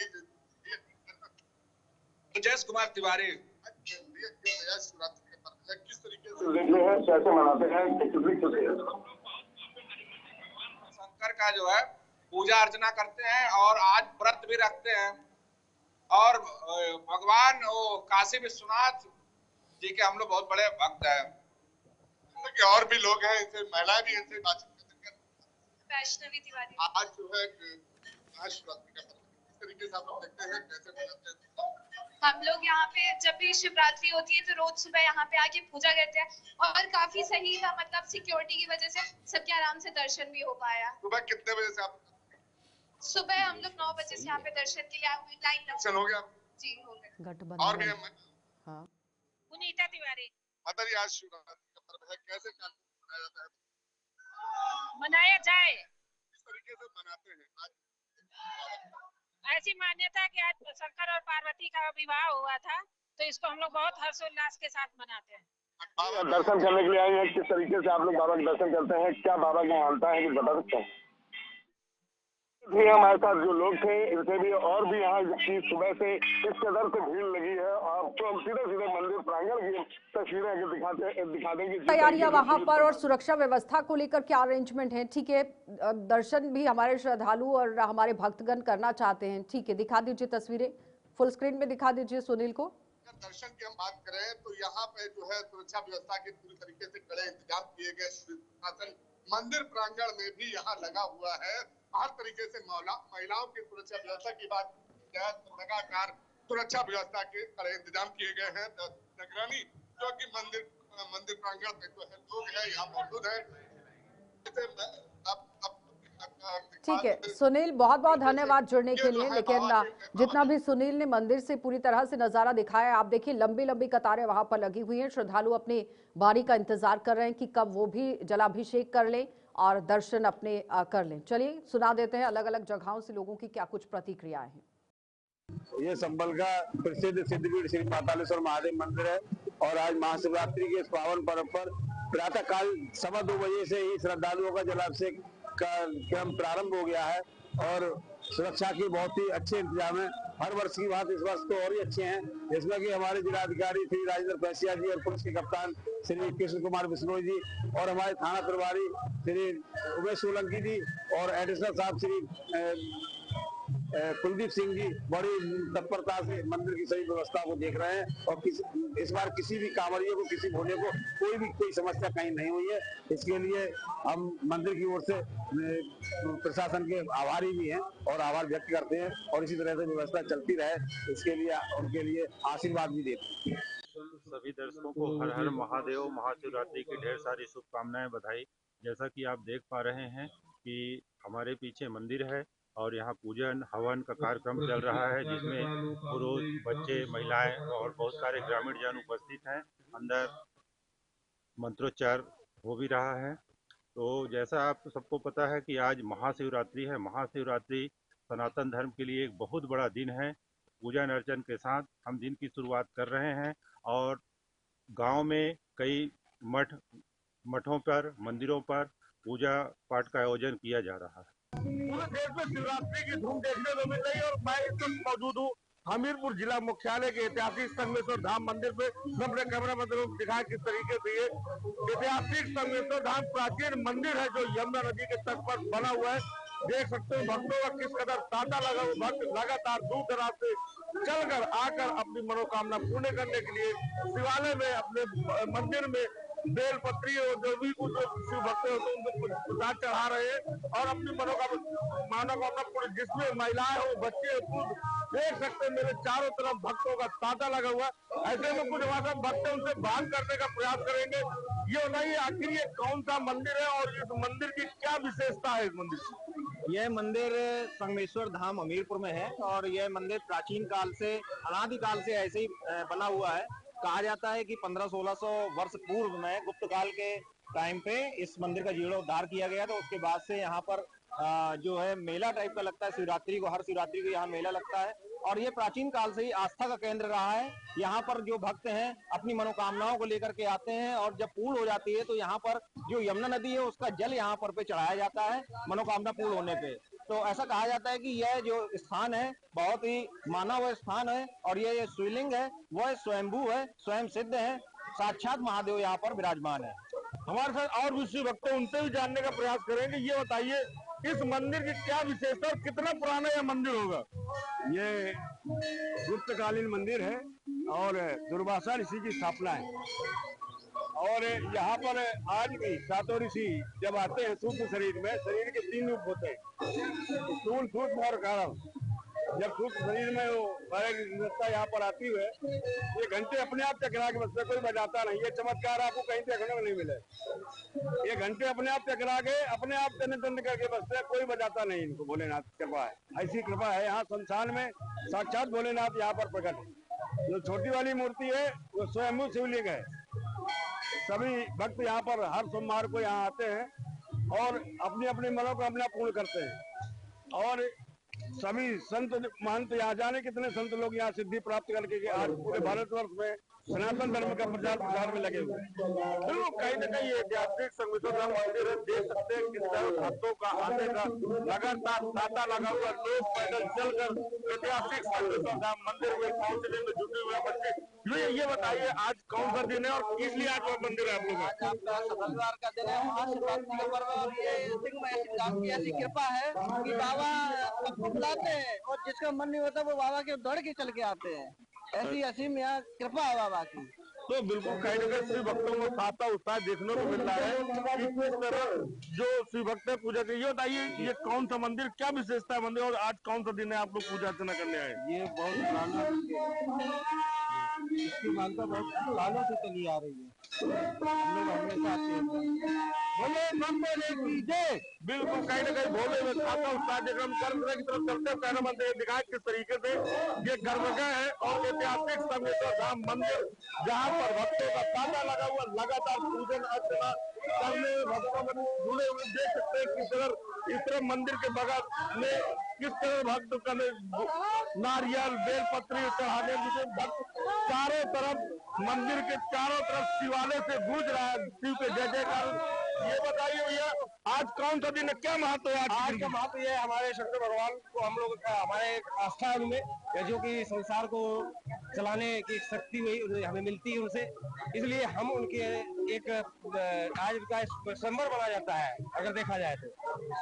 जयेश कुमार तिवारी शिवरात्रि के पर्व किस तरीके से कैसे मनाते हैं, शंकर का जो है पूजा अर्चना करते हैं और आज व्रत भी रखते हैं और भगवान काशी विश्वनाथ जी के हम लोग बहुत बड़े भक्त हैं। और भी लोग हैं, इनसे महिलाएं भी इनसे बातचीत करते हैं। वैष्णवी तिवारी, आज जो है आज शिवरात्रि का पर्व किस तरीके से आप लोग देखते हैं, कैसे मनाते हैं? हम लोग यहाँ पे जब भी शिवरात्रि होती है तो रोज सुबह यहाँ पे आके पूजा करते हैं और काफी सही था, मतलब सिक्योरिटी की वजह से सबके आराम से दर्शन भी हो पाया। सुबह कितने बजे से आप? सुबह हम लोग 9 बजे से यहाँ पे दर्शन के लिए लाइन दर्शन हो गया जी, हो गया। और भी हाँ, पुनीता तिवारी। मतलब आज शिवरात्रि का पर्व है, कैसे मनाया जाता है? मनाया जाए किस तरीके से मनाते हैं? ऐसी मान्यता कि आज शंकर और पार्वती का विवाह हुआ था, तो इसको हम लोग बहुत हर्षोल्लास के साथ मनाते हैं। दर्शन करने के लिए आए हैं, किस तरीके से आप लोग बाबा के दर्शन करते हैं, क्या बाबा की मानता है, कुछ बता सकते हैं? हमारे साथ जो लोग थे इनसे भी और भी यहाँ की सुबह से इस कदर से भीड़ लगी है और तो हम सीधे मंदिर प्रांगण की तस्वीरें दिखा देंगे। तैयारियां वहां पर और सुरक्षा व्यवस्था को लेकर क्या अरेंजमेंट है? ठीक है, दर्शन भी हमारे श्रद्धालु और हमारे भक्तगण करना चाहते हैं, ठीक है, दिखा दीजिए तस्वीरें, फुल स्क्रीन में दिखा दीजिए सुनील को। दर्शन की हम बात करें तो यहाँ पे जो है सुरक्षा व्यवस्था के पूरी तरीके से कड़े इंतजाम किए गए। मंदिर प्रांगण में भी यहाँ लगा हुआ है, हर तरीके से महिलाओं की सुरक्षा व्यवस्था की बात तो लगातार सुरक्षा व्यवस्था के कड़े इंतजाम किए गए हैं। निगरानी जो कि मंदिर प्रांगण में जो है लोग हैं यहाँ मौजूद है। ठीक है सुनील, बहुत बहुत धन्यवाद जुड़ने के लिए। लेकिन जितना भी सुनील ने मंदिर से पूरी तरह से नजारा दिखाया, आप देखिए लंबी लंबी कतारें वहां पर लगी हुई हैं। श्रद्धालु अपनी बारी का इंतजार कर रहे हैं कि कब वो भी जलाभिषेक कर लें और दर्शन अपने कर लें। चलिए सुना देते हैं अलग अलग जगहों से लोगों की क्या कुछ प्रतिक्रियाएं हैं। ये संबल का प्रसिद्ध सिद्धपीठ श्री पातालेश्वर महादेव मंदिर है। और आज महाशिवरात्रि के इस पावन पर्व पर प्रातः काल 2:15 बजे से ही श्रद्धालुओं का जलाभिषेक का क्रम प्रारंभ हो गया है और सुरक्षा के बहुत ही अच्छे इंतजाम है। हर वर्ष की बात इस वर्ष तो और ही अच्छे हैं, जिसमें कि हमारे जिलाधिकारी श्री राजेंद्र पैसिया जी और पुलिस के कप्तान श्री कृष्ण कुमार बिश्नोई जी और हमारे थाना प्रभारी श्री उमेश सोलंकी जी और एडिशनल साहब श्री कुलदीप सिंह जी बड़ी तत्परता से मंदिर की सही व्यवस्था को देख रहे हैं और इस बार किसी भी कांवड़ियों को, किसी भोले को कोई समस्या कहीं नहीं हुई है। इसके लिए हम मंदिर की ओर से प्रशासन के आभारी भी हैं और आभार व्यक्त करते हैं और इसी तरह से व्यवस्था चलती रहे इसके लिए उनके लिए आशीर्वाद भी देते हैं। सभी दर्शकों को हर हर महादेव महाशिवरात्रि की ढेर सारी शुभकामनाएं, बधाई। जैसा कि आप देख पा रहे हैं कि हमारे पीछे मंदिर है और यहाँ पूजन हवन का कार्यक्रम चल रहा है, जिसमें पुरुष, बच्चे, महिलाएं और बहुत सारे ग्रामीण जन उपस्थित हैं। अंदर मंत्रोच्चार हो भी रहा है। तो जैसा आप सबको पता है कि आज महाशिवरात्रि है। महाशिवरात्रि सनातन धर्म के लिए एक बहुत बड़ा दिन है। पूजन अर्चन के साथ हम दिन की शुरुआत कर रहे हैं और गांव में कई मठों पर, मंदिरों पर पूजा पाठ का आयोजन किया जा रहा है। पूरे देश में शिवरात्रि की धूम देखने को मिल रही है और मैं इस वक्त मौजूद हूँ हमीरपुर जिला मुख्यालय के ऐतिहासिक संगमेश्वर धाम मंदिर पे। अपने कैमरा मंदिरों को दिखाएं किस तरीके से ये ऐतिहासिक संगमेश्वर धाम प्राचीन मंदिर है जो यमुना नदी के तट पर बना हुआ है। देख सकते हो भक्तों का किस कदर तांता लगा हुआ, भक्त लगातार दूर दराज से चलकर आकर अपनी मनोकामना पूर्ण करने के लिए शिवालय में, अपने मंदिर में बेलपत्री और जो भी कुछ शिव भक्त होते हैं उनको प्रसाद चढ़ा रहे हैं और अपनी मनोकामना पूरी, जिसमें महिलाएं हो, बच्चे हो, देख सकते हैं मेरे चारों तरफ भक्तों का तांता लगा हुआ। ऐसे में कुछ हमारे भक्त है उनसे बात करने का प्रयास करेंगे। ये बताइए आखिर ये कौन सा मंदिर है और इस मंदिर की क्या विशेषता है? इस मंदिर की यह मंदिर संगमेश्वर धाम हमीरपुर में है और यह मंदिर प्राचीन काल से, अनादिकाल से ऐसे ही बना हुआ है। कहा जाता है कि 1500-1600 वर्ष पूर्व में गुप्त काल के टाइम पे इस मंदिर का जीर्णोद्धार किया गया था। उसके बाद से यहाँ पर जो है मेला टाइप का लगता है। शिवरात्रि को, हर शिवरात्रि को यहाँ मेला लगता है और ये प्राचीन काल से ही आस्था का केंद्र रहा है। यहाँ पर जो भक्त हैं अपनी मनोकामनाओं को लेकर के आते हैं और जब पूर्ण हो जाती है तो यहाँ पर जो यमुना नदी है उसका जल यहाँ पर पे चढ़ाया जाता है मनोकामना पूर्ण होने पे। तो ऐसा कहा जाता है कि यह जो स्थान है बहुत ही माना हुआ स्थान है और ये शिवलिंग है वह स्वयंभू है, स्वयं सिद्ध है, साक्षात महादेव यहाँ पर विराजमान है। हमारे साथ और भी शिव भक्त हैं, उनसे भी जानने का प्रयास करेंगे। ये बताइए इस मंदिर की क्या विशेषता और कितना पुराना यह मंदिर होगा? ये गुप्तकालीन मंदिर है और दुर्वासा ऋषि की स्थापना है और यहाँ पर आज भी सातों ऋषि जब आते हैं सूक्ष्म शरीर में, शरीर के 3 रूप होते हैं, स्थूल, सूक्ष्म और कारण। जब सूक्ष्म शरीर में वो यहाँ पर आती है ये घंटे अपने आप टकरा के बसते, कोई बजाता नहीं। ये चमत्कार आपको कहीं देखने को नहीं मिले। ये घंटे अपने आप टकरा के अपने आप तन करके बसते, कोई बजाता नहीं इनको। भोलेनाथ की कृपा है, ऐसी कृपा है। यहाँ संसार में साक्षात भोलेनाथ यहाँ पर प्रकट है। जो छोटी वाली मूर्ति है वो स्वयंभू शिवलिंग है। सभी भक्त यहाँ पर हर सोमवार को यहाँ आते हैं और अपनी अपनी मनोकामना पूर्ण करते हैं और सभी संत महंत यहाँ जाने कितने संत लोग यहाँ सिद्धि प्राप्त करके आज पूरे भारतवर्ष में सनातन धर्म का प्रचार प्रसार में लगे हुए हैं। बिल्कुल कहीं न कहीं ऐतिहासिक संगमेश्वर धाम मंदिर है। देख सकते हैं किस तरह भक्तों का आने का लगातार तांता लगा हुआ, लोग पैदल चलकर ऐतिहासिक संगमेश्वर धाम मंदिर में पहुंचने में जुटे हुए बच्चे। ये बताइए आज कौन सा दिन है और इसलिए आज वो मंदिर है आप लोग? आज आपका शनिवार का दिन है, महाशिवरात्रि का पर्व और ये सिंह में की ऐसी कृपा है कि बाबा सबको बुलाते हैं और जिसका मन नहीं होता वो बाबा के दौड़ के चल के आते हैं। ऐसी असीम यहाँ कृपा है बाबा की। तो बिल्कुल कहीं न कहीं शिव भक्तों को ताता उत्साह देखने को मिल रहा है कि किस तरह जो शिव भक्त पूजा करिए। बताइए ये कौन सा मंदिर, क्या विशेषता है मंदिर और आज कौन सा दिन है आप लोग पूजा अर्चना करने आए? ये बहुत पुराना, इसकी मान्यता बहुत सालों से चली आ रही है। हम लोग हमेशा आते हैं। भोले मंदिर की जय। बिल्कुल कहीं न कहीं भोले में ताता उत्साह देखकर हम कर्म की तरफ चलते हैं। पहला मंदिर दिखाए किस तरीके से ये गर्भगृह है और ऐतिहासिक संगमेश्वर धाम मंदिर जहाँ पर भक्तों का तांता लगा हुआ, लगातार पूजन अर्चना करने में भक्तों में जुड़े हुए। देख सकते हैं किस तरह मंदिर के बगल में किस तरह भक्त का नारियल बेलपत्री चढ़ाने भक्त चारों तरफ मंदिर के चारों तरफ शिवालय से गूंज रहा है शिव के जय जयकार। ये बताइए भैया, आज कौन सा दिन है, क्या महत्व है आज का? महत्व ये है, हमारे शंकर भगवान को हम लोग हमारे आस्था है उनमें, जो कि संसार को चलाने की शक्ति हुई हमें मिलती है उनसे, इसलिए हम उनके एक आज का स्वयंवर बना जाता है। अगर देखा जाए तो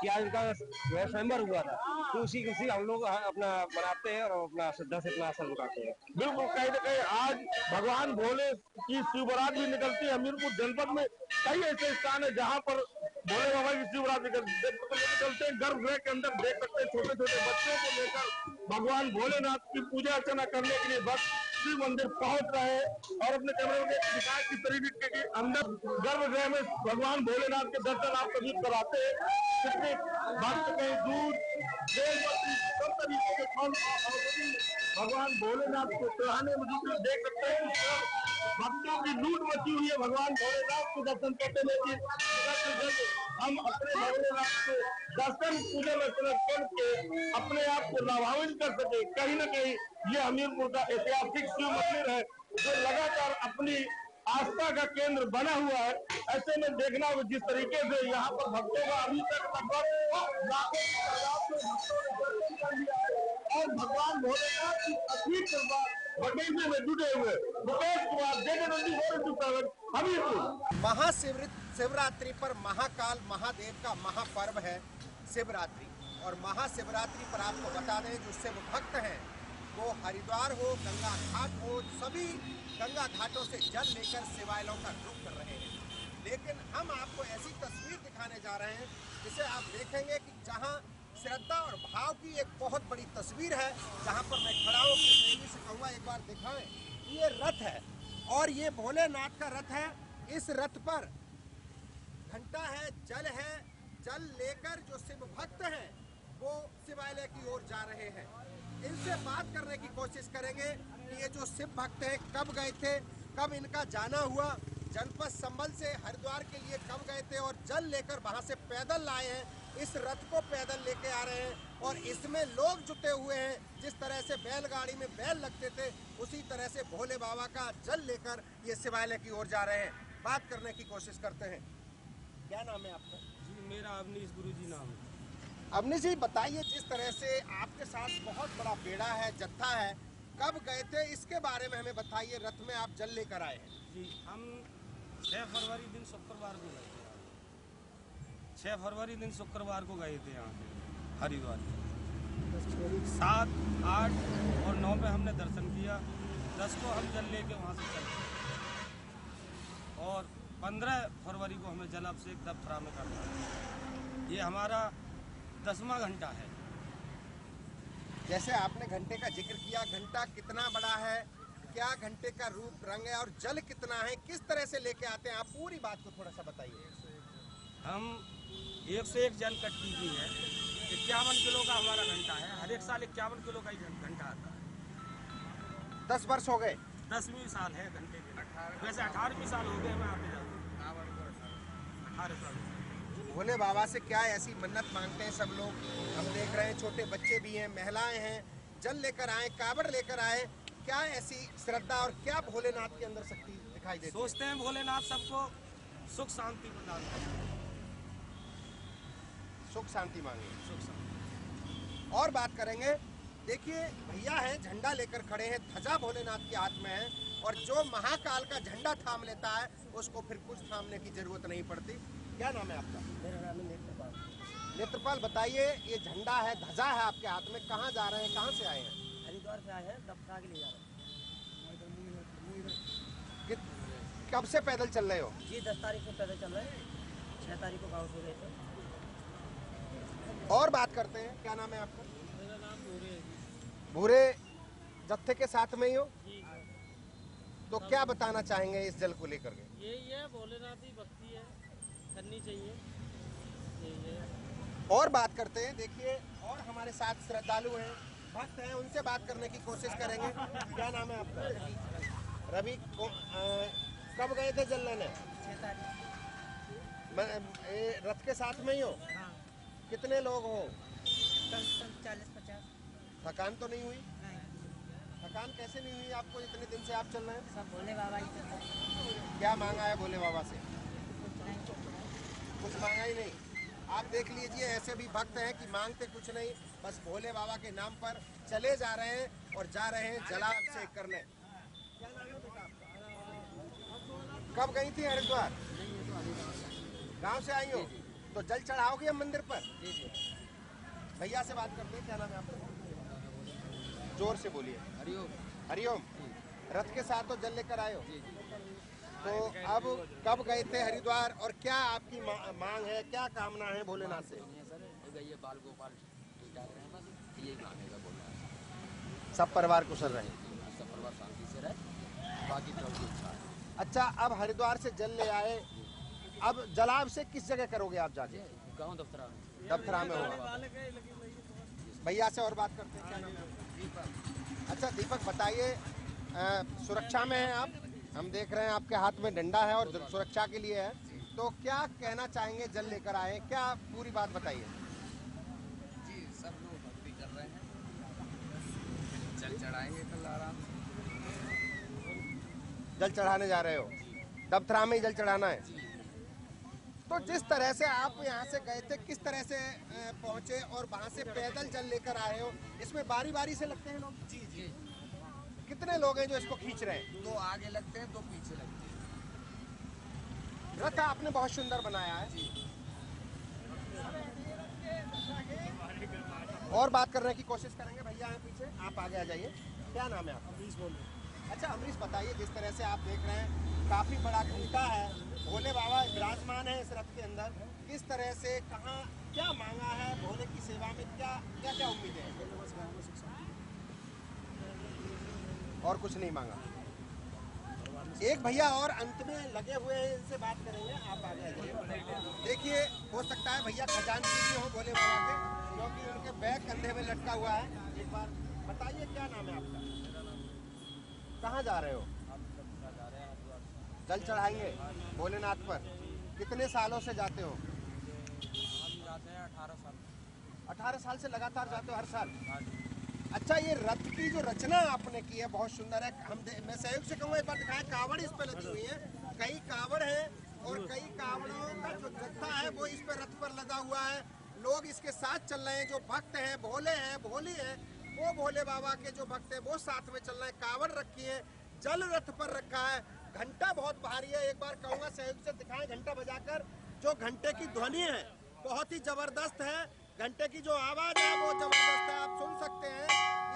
कि आज उनका स्वयंवर हुआ था, तो उसी खुशी हम लोग अपना मनाते हैं और अपना श्रद्धा से अपना असर उठाते हैं। बिल्कुल, कहीं ना कहीं आज भगवान भोले की शिव बारात भी निकलती है। हमीरपुर जनपद में कई ऐसे स्थान है जहाँ पर भोले बाबा की शिव बारात निकलते हैं। गर्भगृह के अंदर देख सकते हैं छोटे छोटे बच्चों को लेकर भगवान भोलेनाथ की पूजा अर्चना करने के लिए भक्त शिव मंदिर पहुंच रहे हैं और अपने कैमरे में दिखाए किस तरीके के अंदर गर्भगृह में भगवान भोलेनाथ के दर्शन आप सभी कराते हैं। कितने भक्त कहीं दूर सब तरीके के फल भगवान भोलेनाथ को चढ़ाने में देख सकते हैं। भक्तों की लूट मची हुई है भगवान भोलेनाथ के दर्शन करने में। हम अपने भोलेनाथ को दर्शन पूजन अर्चना करके अपने आप को लाभान्वित कर सके। कहीं न कहीं ये हमीरपुर का ऐतिहासिक शिव मंदिर है जो लगातार अपनी आस्था का केंद्र बना हुआ है। ऐसे में देखना होगा जिस तरीके से यहाँ पर भक्तों का अभी तक लगभग लाखों की तादाद में भक्तों ने दर्शन कर लिया है और भगवान भोलेनाथ की असीम कृपा बगीचे में जुटे हुए। मुकेश कुमार, JK24 हमीरपुर। महाशिवरात्रि पर महाकाल महादेव का महापर्व है शिवरात्रि, और महाशिवरात्रि पर आपको बता दें जो शिव भक्त हैं वो हरिद्वार हो, गंगा घाट हो, सभी गंगा घाटों से जल लेकर शिवालयों का रुख कर रहे हैं। लेकिन हम आपको ऐसी तस्वीर दिखाने जा रहे हैं जिसे आप देखेंगे कि जहां श्रद्धा और भाव की एक बहुत बड़ी तस्वीर है, जहां पर मैं खड़ा हूँ कि से कहूँगा एक बार दिखाएं। ये रथ है और ये भोलेनाथ का रथ है। इस रथ पर घंटा है, जल लेकर जो शिव भक्त हैं वो शिवालय की ओर जा रहे हैं। इनसे बात करने की कोशिश करेंगे कि ये जो शिव भक्त हैं कब गए थे, कब इनका जाना हुआ, जनपद संभल से हरिद्वार के लिए कब गए थे और जल लेकर वहां से पैदल लाए हैं। इस रथ को पैदल लेके आ रहे हैं और इसमें लोग जुटे हुए हैं। जिस तरह से बैलगाड़ी में बैल लगते थे उसी तरह से भोले बाबा का जल लेकर ये शिवालय की ओर जा रहे हैं। बात करने की कोशिश करते हैं। क्या नाम है आपका? जी, मेरा अवनीश गुरुजी नाम है। अवनीश जी, बताइए जिस तरह से आपके साथ बहुत बड़ा बेड़ा है, जत्था है, कब गए थे इसके बारे में हमें बताइए। रथ में आप जल लेकर आए हैं। जी, हम 6 फरवरी दिन शुक्रवार को गए थे। 6 फरवरी दिन शुक्रवार को गए थे यहाँ से हरिद्वार। 7, 8 और 9 में हमने दर्शन किया। 10 को हम जल लेके वहाँ से चले और 15 फरवरी को हमें जल अभिषेक दफ्तरा में करना है। ये हमारा 10वां घंटा है। जैसे आपने घंटे का जिक्र किया, घंटा कितना बड़ा है, क्या घंटे का रूप रंग है और जल कितना है, किस तरह से लेके आते हैं, आप पूरी बात को थोड़ा सा बताइए। हम 101 जल कट्टी की है। 51 किलो का हमारा घंटा है। हर एक साल 51 किलो का ही घंटा आता है। 10 वर्ष हो गए? 10वीं साल है घंटे के। वैसे 18वीं साल हो गए हमें आते जाते। 18 साल। भोले बाबा से क्या ऐसी मन्नत मांगते हैं सब लोग? हम देख रहे हैं छोटे बच्चे भी हैं, महिलाएं हैं, जल लेकर आए, कावड़ लेकर आए। क्या ऐसी श्रद्धा और क्या भोलेनाथ के अंदर शक्ति दिखाई देती है? सोचते हैं भोलेनाथ सबको सुख शांति प्रदान करें। सुख शांति मांगे। सुख शांति। और बात करेंगे, देखिए भैया हैं, झंडा लेकर खड़े हैं, ध्वजा भोलेनाथ के हाथ में है और जो महाकाल का झंडा थाम लेता है उसको फिर कुछ थामने की जरूरत नहीं पड़ती। क्या नाम है आपका? मेरा नाम है नेत्रपाल। नेत्रपाल, बताइए ये झंडा है, ध्वजा है आपके हाथ में, कहाँ जा रहे हैं, कहाँ से आए हैं? हरिद्वार से आए हैं, दफ्तरा के लिए जा रहे हैं। कब से पैदल चल रहे हो? जी, 10 तारीख को पैदल चल रहे हैं, 6 तारीख को गाँव से गए थे। और बात करते हैं, क्या नाम है आपका? मेरा नाम भूरे है। भूरे जत्थे के साथ में ही हो? जी। तो क्या बताना चाहेंगे इस जल को लेकर के? यही है, भोलेनाथ की भक्ति है, करनी चाहिए, यही है। और बात करते हैं, देखिए और हमारे साथ श्रद्धालु हैं, भक्त हैं, उनसे बात करने की कोशिश करेंगे। क्या नाम है आपका? रवि। कब गए थे जल लेने? 6 तारीख। रथ के साथ में ही हो? हाँ। कितने लोग हो? 40-50। थकान तो नहीं हुई? नहीं। थकान कैसे नहीं हुई आपको? इतने दिन से आप चल रहे हैं। सब भोले बाबा ही चल रहे हैं। क्या मांगा है भोले बाबा से? कुछ मांगा ही नहीं। आप देख लीजिए, ऐसे भी भक्त हैं कि मांगते कुछ नहीं, बस भोले बाबा के नाम पर चले जा रहे हैं और जा रहे हैं जलाभिषेक करने। कब गई थी हरिद्वार? गांव से आई हो तो जल चढ़ाओगे हम मंदिर पर? भैया से बात करते हैं, क्या नाम है आपका? जोर से बोलिए। हरिओम। हरिओम। रथ के साथ तो जल लेकर आए हो, तो अब कब गए थे हरिद्वार और क्या आपकी मांग है, क्या कामना है भोलेनाथ से? ये बाल गोपाल रिटायर रहे, बस यही मांगेगा बोलना। सब परिवार कुशल रहे, सब परिवार शांति से रहे, बाकी प्रभु की इच्छा है। अच्छा, अब हरिद्वार से जल ले आए, अब जलाभिषेक किस जगह करोगे आप जाके? गाँव दफ्तरा में। दफ्तरा में होगा। भैया से और बात करते हैं, क्या नाम है? अच्छा दीपक, बताइए, सुरक्षा में हैं आप, हम देख रहे हैं आपके हाथ में डंडा है और सुरक्षा के लिए है, तो क्या कहना चाहेंगे? जल लेकर आए, क्या पूरी बात बताइए। जी, सब लोग भक्ति कर रहे हैं, जल चढ़ाएंगे कल आराम से। जल चढ़ाने जा रहे हो? दफ्तरा में ही जल चढ़ाना है? तो जिस तरह से आप यहाँ से गए थे, किस तरह से पहुँचे और वहाँ से पैदल जल लेकर आए हो, इसमें बारी बारी से लगते हैं लोग? जी जी। कितने लोग हैं जो इसको खींच रहे हैं? 2 आगे लगते हैं, 2 पीछे लगते हैं। रथ आपने बहुत सुंदर बनाया है। और बात करने की कोशिश करेंगे, भैया हैं पीछे, आप आगे आ जाइए। क्या नाम है आपका? अमरीश बोल रहे हैं। अच्छा अमरीश, बताइए, जिस तरह से आप देख रहे हैं काफी बड़ा घंटा है, भोले बाबा विराजमान है इस रथ के अंदर, किस तरह से, कहाँ, क्या मांगा है भोले की सेवा में, क्या क्या क्या उम्मीदें हैं? और कुछ नहीं मांगा। एक भैया और अंत में लगे हुए हैं, इनसे बात करेंगे, आप आगे आ जाइए। देखिए, हो सकता है भैया खजानची भी हो भोले बाबा के, क्योंकि उनके बैग कंधे में लटका हुआ है। एक बार बताइए, क्या नाम है आपका? कहाँ जा रहे हो? जल चढ़ाएंगे भोलेनाथ पर? कितने सालों से जाते हो? हम जाते हैं 18 साल। 18 साल से लगातार जाते हो हर साल? अच्छा, ये रथ की जो रचना आपने की है बहुत सुंदर है। मैं सहयोग से कहूँगा, एक बार दिखाएं, कावड़ इस पे लगी हुई है, कई कावड़ है और कई कावड़ों का जो जत्था है वो इस पे रथ पर लगा हुआ है। लोग इसके साथ चल रहे हैं, जो भक्त हैं, भोले हैं, भोली है, वो भोले बाबा के जो भक्त हैं वो साथ में चल रहे हैं। कावड़ रखी है, जल रथ पर रखा है, घंटा बहुत भारी है। एक बार कहूँगा सहयोग से दिखाएं घंटा बजाकर, जो घंटे की ध्वनि है बहुत ही जबरदस्त है, घंटे की जो आवाज है वो जबरदस्त है, आप सुन सकते हैं।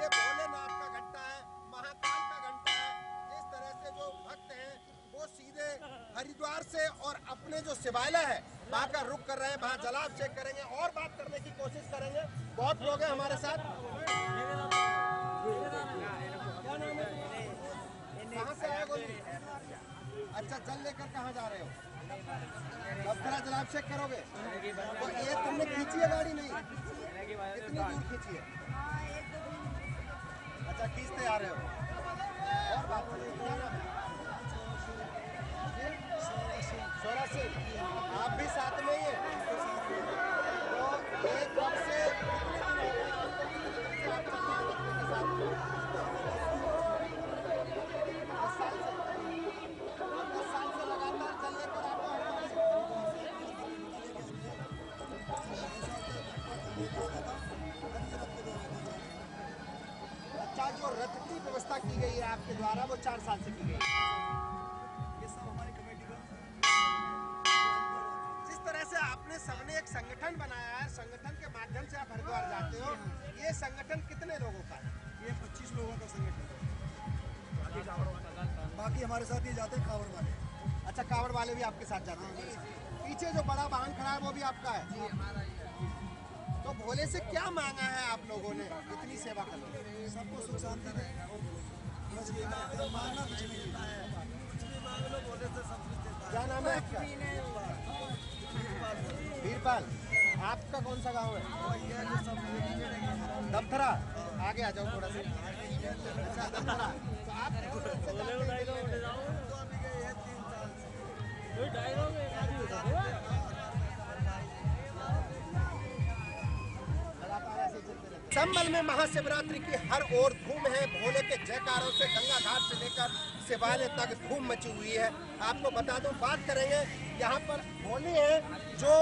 ये भोलेनाथ का घंटा है, महाकाल का घंटा है। जिस तरह से जो भक्त हैं वो सीधे हरिद्वार से और अपने जो शिवालय है वहाँ का रुख कर रहे हैं, वहाँ जलाभिषेक करेंगे और बात करने की कोशिश करेंगे। बहुत लोग हैं हमारे साथ। कहाँ से आए गोली? अच्छा, जल लेकर कहाँ जा रहे हो? दफ्तरा जलाभिषेक करोगे? तो ये तुमने खींची है गाड़ी? नहीं, कितनी दूर खींची है? अच्छा, खींचते आ रहे हो। और बात करें, क्या नाम है? सोरा सिंह, आप भी साथ में ही है? तो एक कब से कितने दिन हो गए आपको के साथ? 10 साल से। 10 साल से लगातार चल लेकर आप अच्छा, जो रथ की व्यवस्था की गई है आपके द्वारा वो 4 साल से की गई है? ये सब हमारी कमेटी का। जिस तरह से आपने सबने एक संगठन बनाया है, संगठन के माध्यम से आप हरिद्वार जाते हो, ये संगठन कितने लोगों का है? ये 25 लोगों का संगठन है। बाकी हमारे साथ ही जाते हैं कांवड़ वाले। अच्छा, कांवड़ वाले भी आपके साथ जाते हैं? पीछे जो बड़ा वाहन खड़ा है वो भी आपका है? जी, हमारा ही है। तो भोले से क्या मांगा है आप लोगों ने इतनी सेवा करने? सबको सुख शांति रहेगा, बस ये मांगना कुछ नहीं है, कुछ भी मांग लो भोले से सब कुछ देता है। क्या नाम है आपका? वीरपाल। आपका कौन सा गांव है? दफ्तरा। आगे आ जाओ थोड़ा सा। अच्छा, दफ्तरा। तो आप संबल में महाशिवरात्रि की हर ओर धूम है। भोले के जयकारों से गंगा घाट से लेकर शिवालय तक धूम मची हुई है। आपको बता दूं, बात करेंगे यहाँ पर भोले हैं जो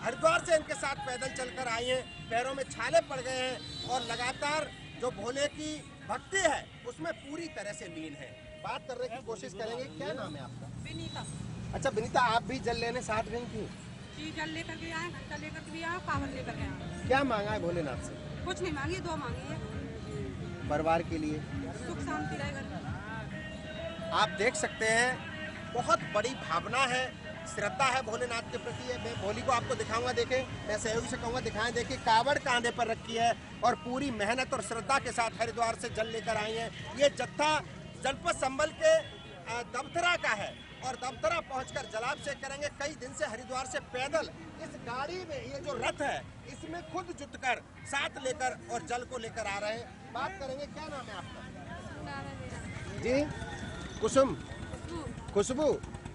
हरिद्वार से इनके साथ पैदल चलकर आई हैं, पैरों में छाले पड़ गए हैं और लगातार जो भोले की भक्ति है उसमें पूरी तरह से लीन है। बात करने की कोशिश करेंगे। क्या नाम है आपका? विनीता। अच्छा विनीता, आप भी जल लेने साथ गई थी? जी, जल लेकर के आए, घंटा लेकर के भी आए, कांवड़ लेकर के आए। क्या मांगा है भोलेनाथ से? कुछ नहीं मांगी, 2 मांगी है। परिवार के लिए सुख शांति रहे घर में। आप देख सकते हैं बहुत बड़ी भावना है, श्रद्धा है भोलेनाथ के प्रति। मैं भोली को आपको दिखाऊंगा, देखें, मैं सहयोगी से कहूँगा दिखाएं। देखिए कावड़ कांधे पर रखी है और पूरी मेहनत और श्रद्धा के साथ हरिद्वार से जल लेकर आई हैं। ये जत्था जनपद संबल के दबथरा का है और दबथरा पहुंचकर जलाभिषेक करेंगे। कई दिन से हरिद्वार से पैदल इस गाड़ी में, ये जो रथ है इसमें खुद जुटकर साथ लेकर और जल को लेकर आ रहे हैं। बात करेंगे। क्या नाम है आपका? जी कुसुम, खुशबू।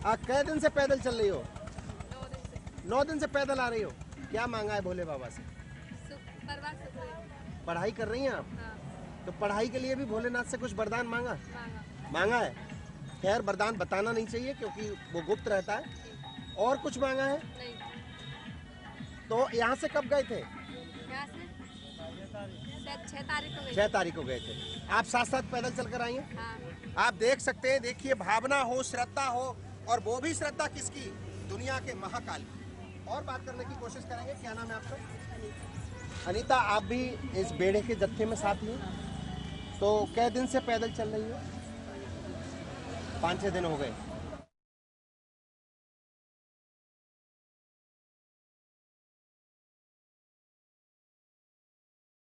आप कै दिन से पैदल चल रही हो? 9 दिन से पैदल आ रही हो। क्या मांगा है भोले बाबा से? पढ़ाई कर रही हैं आप? तो पढ़ाई के लिए भी भोलेनाथ से कुछ वरदान मांगा है? खैर वरदान बताना नहीं चाहिए क्योंकि वो गुप्त रहता है। और कुछ मांगा है? नहीं। तो यहाँ से कब गए थे? यहाँ से 6 तारीख को गए। 6 तारीख को गए थे। आप साथ साथ पैदल चलकर आई हैं? हाँ। आप देख सकते हैं, देखिए भावना हो, श्रद्धा हो, और वो भी श्रद्धा किसकी? दुनिया के महाकाल की। और बात करने की कोशिश करेंगे। क्या नाम है आपका? अनीता, आप भी इस बेड़े के जत्थे में साथ हैं? तो कै दिन से पैदल चल रही हो? 5-6 दिन हो गए।